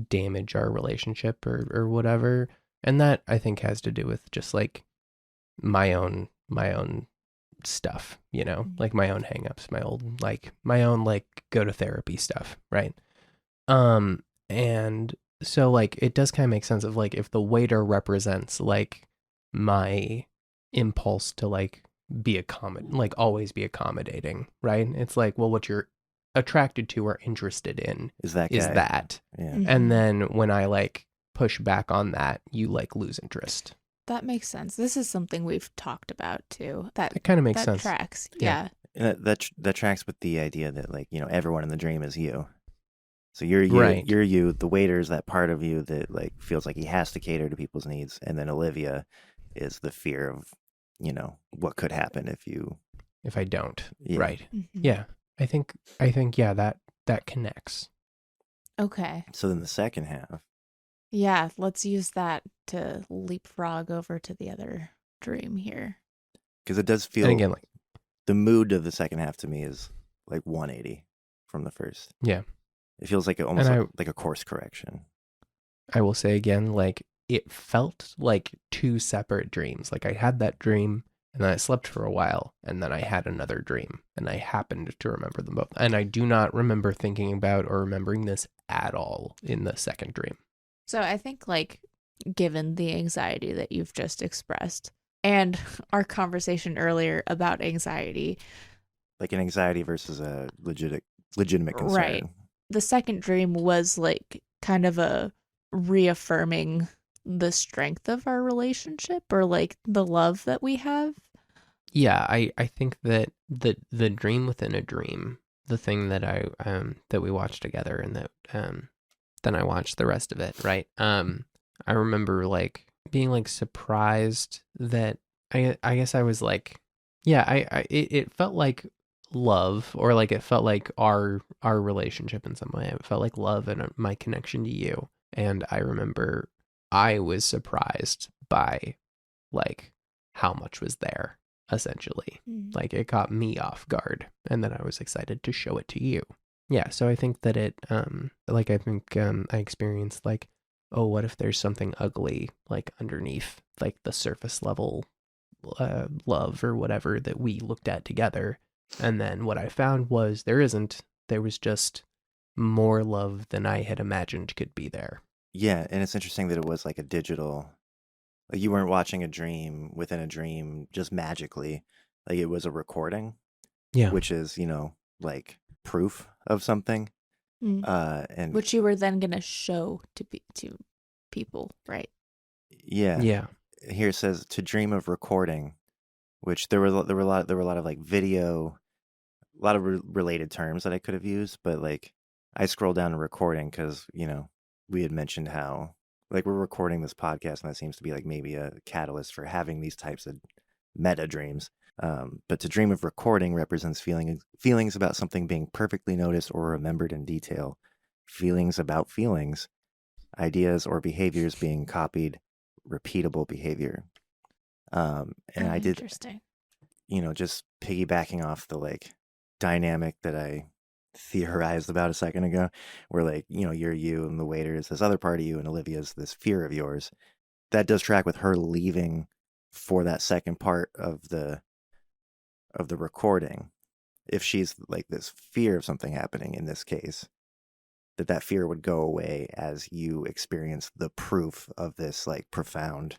Speaker 2: damage our relationship or whatever. And that I think has to do with just like my own stuff, you know, like my own hangups, my own like go to therapy stuff, right? And so like it does kind of make sense of like if the waiter represents like my impulse to like always be accommodating, right? It's like, well, what you're attracted to or interested in
Speaker 3: is that guy. Yeah.
Speaker 2: And then when I like push back on that, you like lose interest.
Speaker 1: That makes sense. This is something we've talked about too.
Speaker 2: It kind of makes sense.
Speaker 1: Tracks.
Speaker 2: Yeah.
Speaker 1: Yeah.
Speaker 3: That tracks with the idea that like, you know, everyone in the dream is you. So you're you,
Speaker 2: right.
Speaker 3: You're you. The waiter is that part of you that like feels like he has to cater to people's needs, and then Olivia is the fear of, you know, what could happen if
Speaker 2: I don't.
Speaker 3: Yeah.
Speaker 2: Right.
Speaker 1: Mm-hmm.
Speaker 2: Yeah. I think yeah, that connects.
Speaker 1: Okay.
Speaker 3: So then the second half.
Speaker 1: Yeah, let's use that to leapfrog over to the other dream here.
Speaker 3: Because it does feel,
Speaker 2: and again, like
Speaker 3: the mood of the second half to me is like 180 from the first.
Speaker 2: Yeah.
Speaker 3: It feels like almost like a course correction.
Speaker 2: I will say again, like it felt like two separate dreams. Like I had that dream and then I slept for a while and then I had another dream and I happened to remember them both. And I do not remember thinking about or remembering this at all in the second dream.
Speaker 1: So I think like given the anxiety that you've just expressed and our conversation earlier about anxiety.
Speaker 3: Like an anxiety versus a legitimate concern.
Speaker 1: Right. The second dream was like kind of a reaffirming the strength of our relationship or like the love that we have.
Speaker 2: Yeah, I think that the dream within a dream, the thing that I that we watched together and that then I watched the rest of it, right? I remember like being like surprised that I guess I was like, yeah, it felt like love, or like it felt like our relationship in some way. It felt like love and my connection to you. And I remember I was surprised by like how much was there, essentially. Like it caught me off guard, and then I was excited to show it to you. Yeah, so I think that it like I think I experienced like, oh, what if there's something ugly like underneath like the surface level love or whatever that we looked at together. And then what I found was there isn't. There was just more love than I had imagined could be there.
Speaker 3: Yeah, and it's interesting that it was like a digital, like you weren't watching a dream within a dream just magically. Like it was a recording.
Speaker 2: Yeah.
Speaker 3: Which is, you know, like proof of something. And
Speaker 1: which you were then going to show to people, right?
Speaker 3: Yeah.
Speaker 2: Yeah.
Speaker 3: Here it says to dream of recording, which there were a lot of like video, a lot of related terms that I could have used, but like I scrolled down to recording because, you know, we had mentioned how like we're recording this podcast and that seems to be like maybe a catalyst for having these types of meta dreams. But to dream of recording represents feelings about something being perfectly noticed or remembered in detail, feelings about feelings, ideas or behaviors being copied, repeatable behavior. And I did,
Speaker 1: interesting.
Speaker 3: You know, just piggybacking off the like dynamic that I theorized about a second ago, where like, you know, you're you and the waiter is this other part of you and Olivia's this fear of yours. That does track with her leaving for that second part of the recording. If she's like this fear of something happening in this case, that fear would go away as you experience the proof of this like profound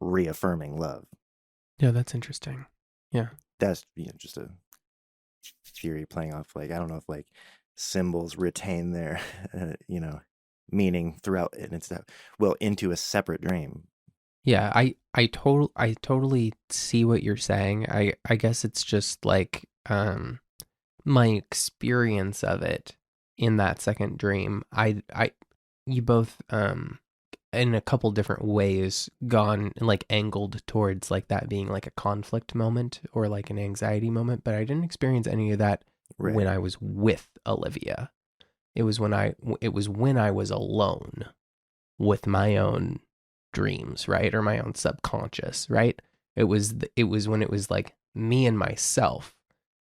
Speaker 3: reaffirming love.
Speaker 2: Yeah, that's interesting. Yeah.
Speaker 3: That's just a theory playing off like, I don't know if like symbols retain their meaning throughout, and it's into a separate dream.
Speaker 2: Yeah, I totally see what you're saying. I guess it's just like my experience of it in that second dream. You both in a couple different ways gone like angled towards like that being like a conflict moment or like an anxiety moment, but I didn't experience any of that when I was with Olivia. It was when I was alone with my own dreams, right? Or my own subconscious, right? It was when it was like me and myself.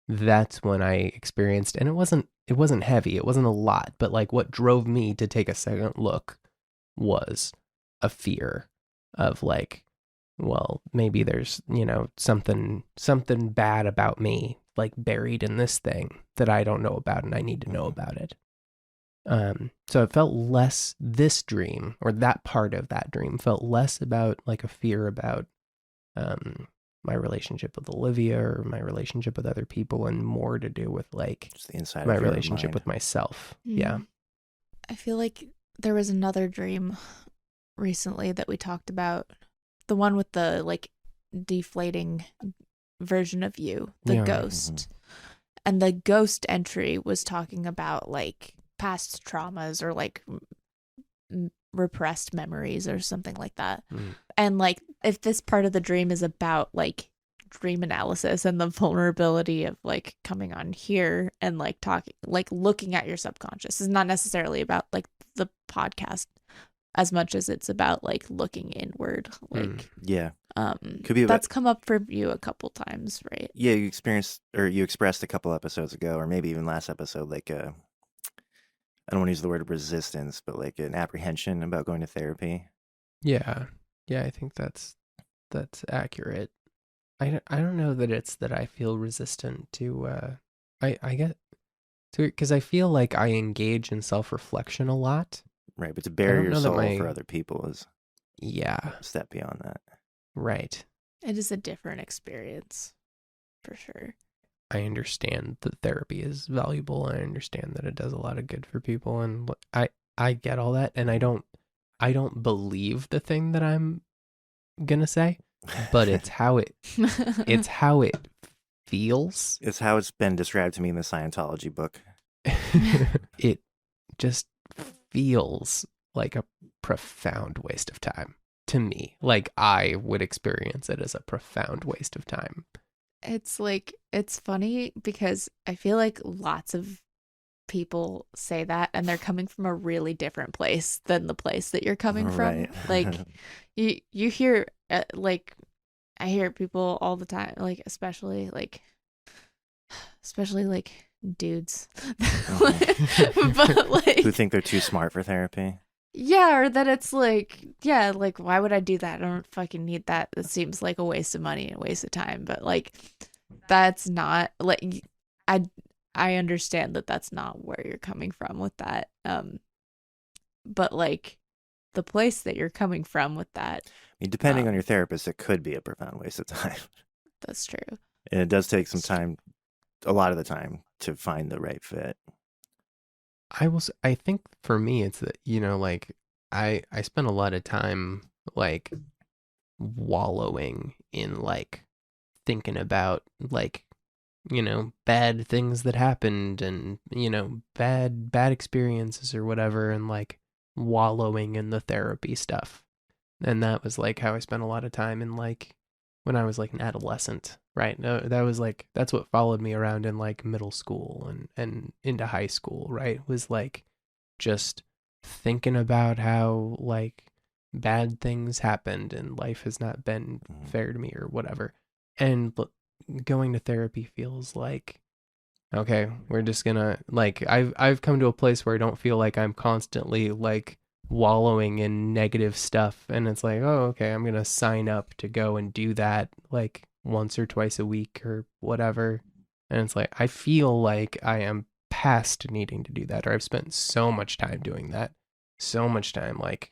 Speaker 2: That's when I experienced, and it wasn't heavy, it wasn't a lot, but like what drove me to take a second look was a fear of like, well, maybe there's, something bad about me like buried in this thing that I don't know about and I need to know about it. So it felt less, this dream or that part of that dream felt less about like a fear about my relationship with Olivia or my relationship with other people, and more to do with like
Speaker 3: just the inside
Speaker 2: my
Speaker 3: of your
Speaker 2: relationship
Speaker 3: mind.
Speaker 2: with myself.
Speaker 1: Mm.
Speaker 2: Yeah.
Speaker 1: I feel like there was another dream recently that we talked about, the one with the like deflating version of you, the ghost. And the ghost entry was talking about like past traumas or like repressed memories or something like that. And like if this part of the dream is about like dream analysis and the vulnerability of like coming on here and like talking, like looking at your subconscious, is not necessarily about like the podcast as much as it's about like looking inward, like
Speaker 3: could be
Speaker 1: that's come up for you a couple times, right?
Speaker 3: Yeah, you expressed a couple episodes ago, or maybe even last episode, like I don't want to use the word resistance, but like an apprehension about going to therapy.
Speaker 2: Yeah, I think that's accurate. I don't know that it's that I feel resistant to I get to it because I feel like I engage in self-reflection a lot.
Speaker 3: Right, but to bare your soul for other people is a step beyond that.
Speaker 2: Right.
Speaker 1: It is a different experience, for sure.
Speaker 2: I understand that therapy is valuable, and I understand that it does a lot of good for people, and I get all that, and I don't believe the thing that I'm gonna say, but it's how it feels.
Speaker 3: It's how it's been described to me in the Scientology book.
Speaker 2: It just feels like a profound waste of time to me. Like I would experience it as a profound waste of time.
Speaker 1: It's like, it's funny because I feel like lots of people say that and they're coming from a really different place than the place that you're coming from. Like you hear like I hear people all the time, like especially like dudes but like
Speaker 3: who think they're too smart for therapy.
Speaker 1: Yeah, or that it's like, yeah, like why would I do that? I don't fucking need that. It seems like a waste of money and a waste of time. But like that's not like I understand that that's not where you're coming from with that. But like the place that you're coming from with that,
Speaker 3: I mean, depending on your therapist, it could be a profound waste of time.
Speaker 1: That's true.
Speaker 3: And it does take some time, a lot of the time, to find the right fit.
Speaker 2: I think for me it's that, like I spend a lot of time like wallowing in like thinking about like, bad things that happened and, bad experiences or whatever, and like wallowing in the therapy stuff. And that was like how I spent a lot of time in like when I was like an adolescent, right? No, that's what followed me around in like middle school and into high school, right? Was like just thinking about how like bad things happened and life has not been fair to me or whatever. And going to therapy feels like, okay, we're just gonna like, I've come to a place where I don't feel like I'm constantly like wallowing in negative stuff, and it's like, oh, okay, I'm gonna sign up to go and do that like once or twice a week or whatever, and it's like I feel like I am past needing to do that, or I've spent so much time doing that, so much time like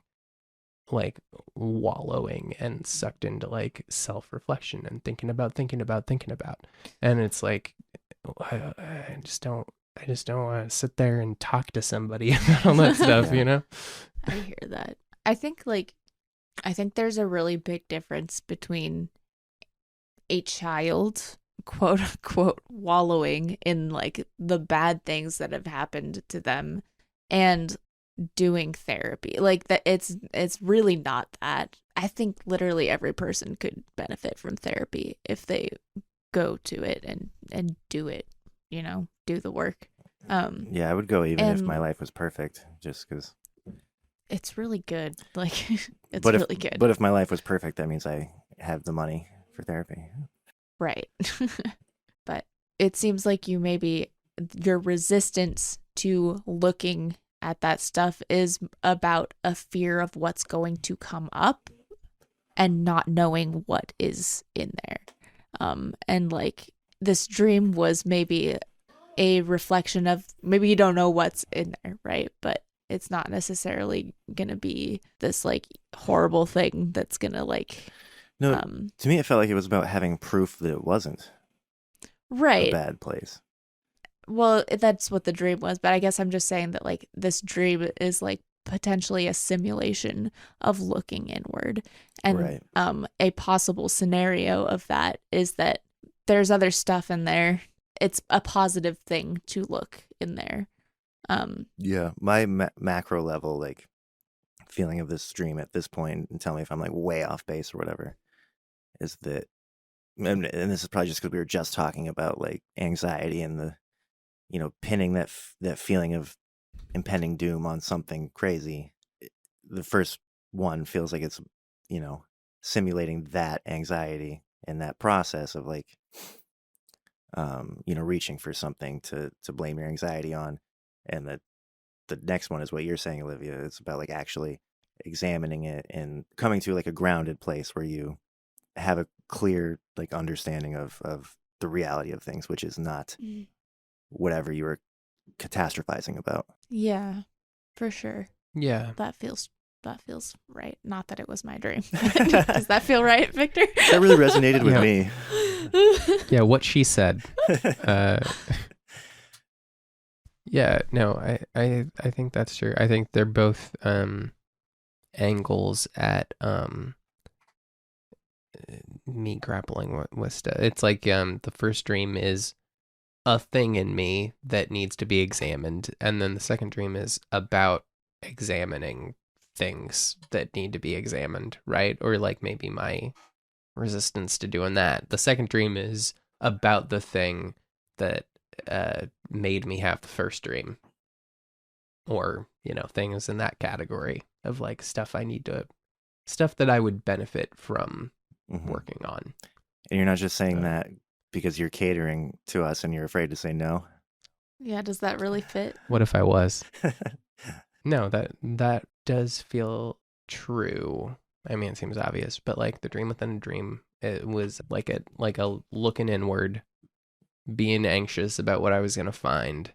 Speaker 2: wallowing and sucked into like self-reflection and thinking about, and it's like I just don't want to sit there and talk to somebody about all that stuff, you know?
Speaker 1: I hear that. I think there's a really big difference between a child, quote unquote, wallowing in like the bad things that have happened to them and doing therapy. Like that it's really not that. I think literally every person could benefit from therapy if they go to it and do it, you know, do the work.
Speaker 3: Yeah, I would go even if my life was perfect, just because
Speaker 1: it's really good. Like it's
Speaker 3: but
Speaker 1: really good.
Speaker 3: But if my life was perfect, that means I have the money for therapy.
Speaker 1: Right. But it seems like your resistance to looking at that stuff is about a fear of what's going to come up and not knowing what is in there. And like this dream was maybe a reflection of, maybe you don't know what's in there, right? But it's not necessarily gonna be this like horrible thing that's gonna like
Speaker 3: to me it felt like it was about having proof that it wasn't
Speaker 1: right
Speaker 3: a bad place.
Speaker 1: Well, that's what the dream was, but I guess I'm just saying that like this dream is like potentially a simulation of looking inward. And
Speaker 3: right.
Speaker 1: A possible scenario of that is that there's other stuff in there. It's a positive thing to look in there.
Speaker 3: Yeah, my macro level like feeling of this dream at this point, and tell me if I'm like way off base or whatever, is that, and this is probably just because we were just talking about like anxiety and the, you know, pinning that feeling of impending doom on something crazy. The first one feels like it's, you know, simulating that anxiety and that process of like, you know, reaching for something to blame your anxiety on. And the next one is what you're saying, Olivia. It's about like actually examining it and coming to like a grounded place where you have a clear like understanding of the reality of things, which is not whatever you were catastrophizing about.
Speaker 1: Yeah, for sure.
Speaker 2: Yeah.
Speaker 1: That feels right. Not that it was my dream. Does that feel right, Victor?
Speaker 3: That really resonated with me.
Speaker 2: Yeah, what she said. Yeah, no, I think that's true. I think they're both angles at me grappling with stuff. It's like the first dream is a thing in me that needs to be examined, and then the second dream is about examining things that need to be examined, right? Or like maybe my resistance to doing that. The second dream is about the thing that made me have the first dream, or, you know, things in that category of like stuff that I would benefit from working on.
Speaker 3: And you're not just saying that because you're catering to us and you're afraid to say no.
Speaker 1: Yeah, does that really fit?
Speaker 2: What if I was? No, that does feel true. I mean, it seems obvious, but like the dream within a dream, it was like a looking inward, being anxious about what I was going to find.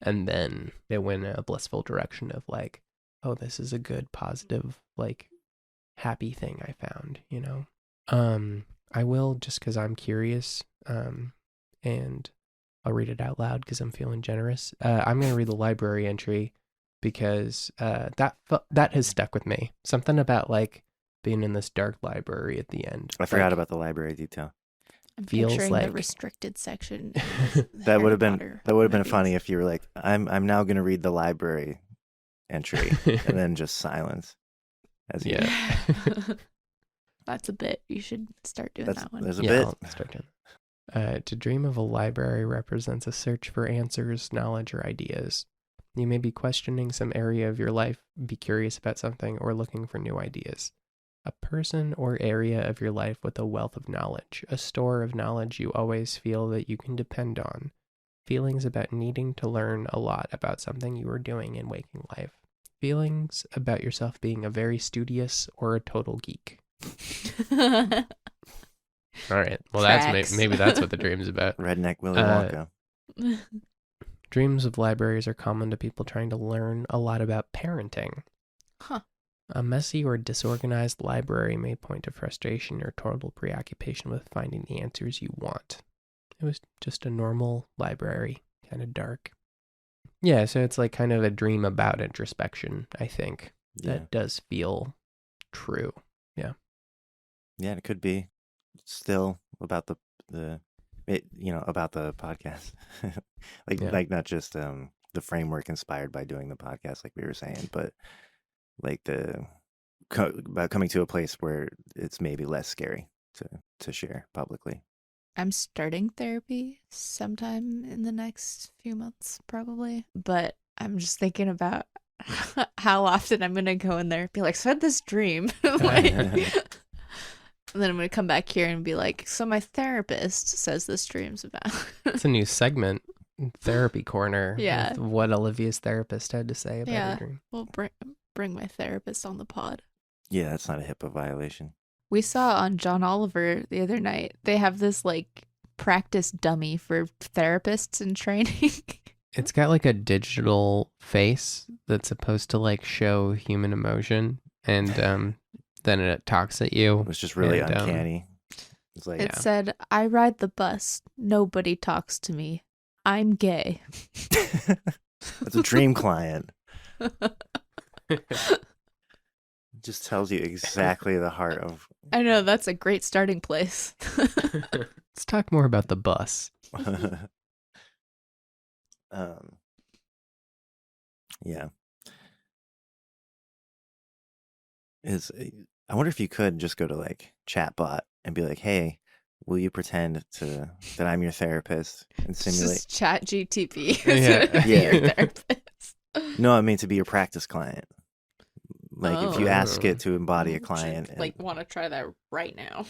Speaker 2: And then it went in a blissful direction of like, oh, this is a good, positive, like happy thing I found, you know? I will, just because I'm curious, and I'll read it out loud because I'm feeling generous. I'm going to read the library entry because that has stuck with me. Something about like being in this dark library at the end.
Speaker 3: I forgot about the library detail.
Speaker 1: I'm
Speaker 2: feels
Speaker 1: picturing
Speaker 2: like
Speaker 1: the restricted section.
Speaker 3: That would have been funny if you were like, I'm now going to read the library entry, and then just silence.
Speaker 2: Yeah.
Speaker 1: That's a bit. You should start doing that one.
Speaker 3: There's a bit.
Speaker 2: I'll start doing. To dream of a library represents a search for answers, knowledge, or ideas. You may be questioning some area of your life, be curious about something, or looking for new ideas. A person or area of your life with a wealth of knowledge, a store of knowledge you always feel that you can depend on. Feelings about needing to learn a lot about something you are doing in waking life. Feelings about yourself being a very studious or a total geek. All right. Well, maybe that's what the dream's about.
Speaker 3: Redneck Willy Wonka.
Speaker 2: Dreams of libraries are common to people trying to learn a lot about parenting.
Speaker 1: Huh.
Speaker 2: A messy or disorganized library may point to frustration or total preoccupation with finding the answers you want. It was just a normal library, kind of dark. Yeah, so it's like kind of a dream about introspection, I think.
Speaker 3: Yeah.
Speaker 2: That does feel true. Yeah.
Speaker 3: Yeah, it could be still about the about the podcast. like not just the framework inspired by doing the podcast, like we were saying, but like about coming to a place where it's maybe less scary to share publicly.
Speaker 1: I'm starting therapy sometime in the next few months, probably. But I'm just thinking about how often I'm going to go in there and be like, so I had this dream. Like, and then I'm going to come back here and be like, so my therapist says this dream's about.
Speaker 2: It's a new segment, Therapy Corner.
Speaker 1: Yeah.
Speaker 2: With what Olivia's therapist had to say about her dream.
Speaker 1: We'll bring my therapist on the pod.
Speaker 3: Yeah, that's not a HIPAA violation.
Speaker 1: We saw on John Oliver the other night, they have this like practice dummy for therapists in training.
Speaker 2: It's got like a digital face that's supposed to like show human emotion, and then it talks at you.
Speaker 3: It was just really
Speaker 2: and,
Speaker 3: uncanny. It's like,
Speaker 1: It said, I ride the bus. Nobody talks to me. I'm gay.
Speaker 3: That's a dream client. It just tells you exactly the heart of.
Speaker 1: I know, that's a great starting place.
Speaker 2: Let's talk more about the bus.
Speaker 3: Yeah. I wonder if you could just go to like chatbot and be like, hey, will you pretend that I'm your therapist and simulate?
Speaker 1: Just chat GTP.
Speaker 2: Yeah.
Speaker 1: Your therapist.
Speaker 3: No, I mean to be your practice client. Like if you ask it to embody a
Speaker 1: Should,
Speaker 3: client.
Speaker 1: like want to try that right now.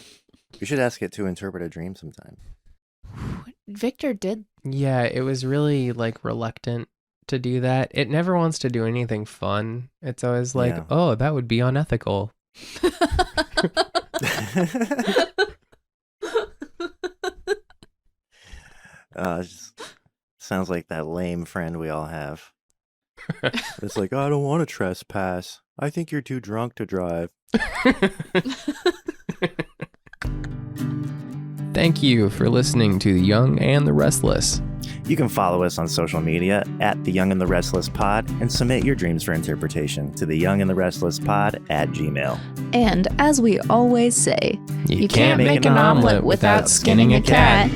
Speaker 3: You should ask it to interpret a dream sometime.
Speaker 1: Victor did.
Speaker 2: Yeah, it was really like reluctant to do that. It never wants to do anything fun. It's always like,
Speaker 3: Yeah.
Speaker 2: oh, that would be unethical.
Speaker 3: It just sounds like that lame friend we all have. It's like, oh, I don't want to trespass. I think you're too drunk to drive.
Speaker 2: Thank you for listening to The Young and the Restless.
Speaker 3: You can follow us on social media at The Jung and the Restless Pod and submit your dreams for interpretation to thejungandtherestlesspod at gmail.
Speaker 1: And as we always say,
Speaker 2: You
Speaker 1: can't make an omelet without skinning a cat.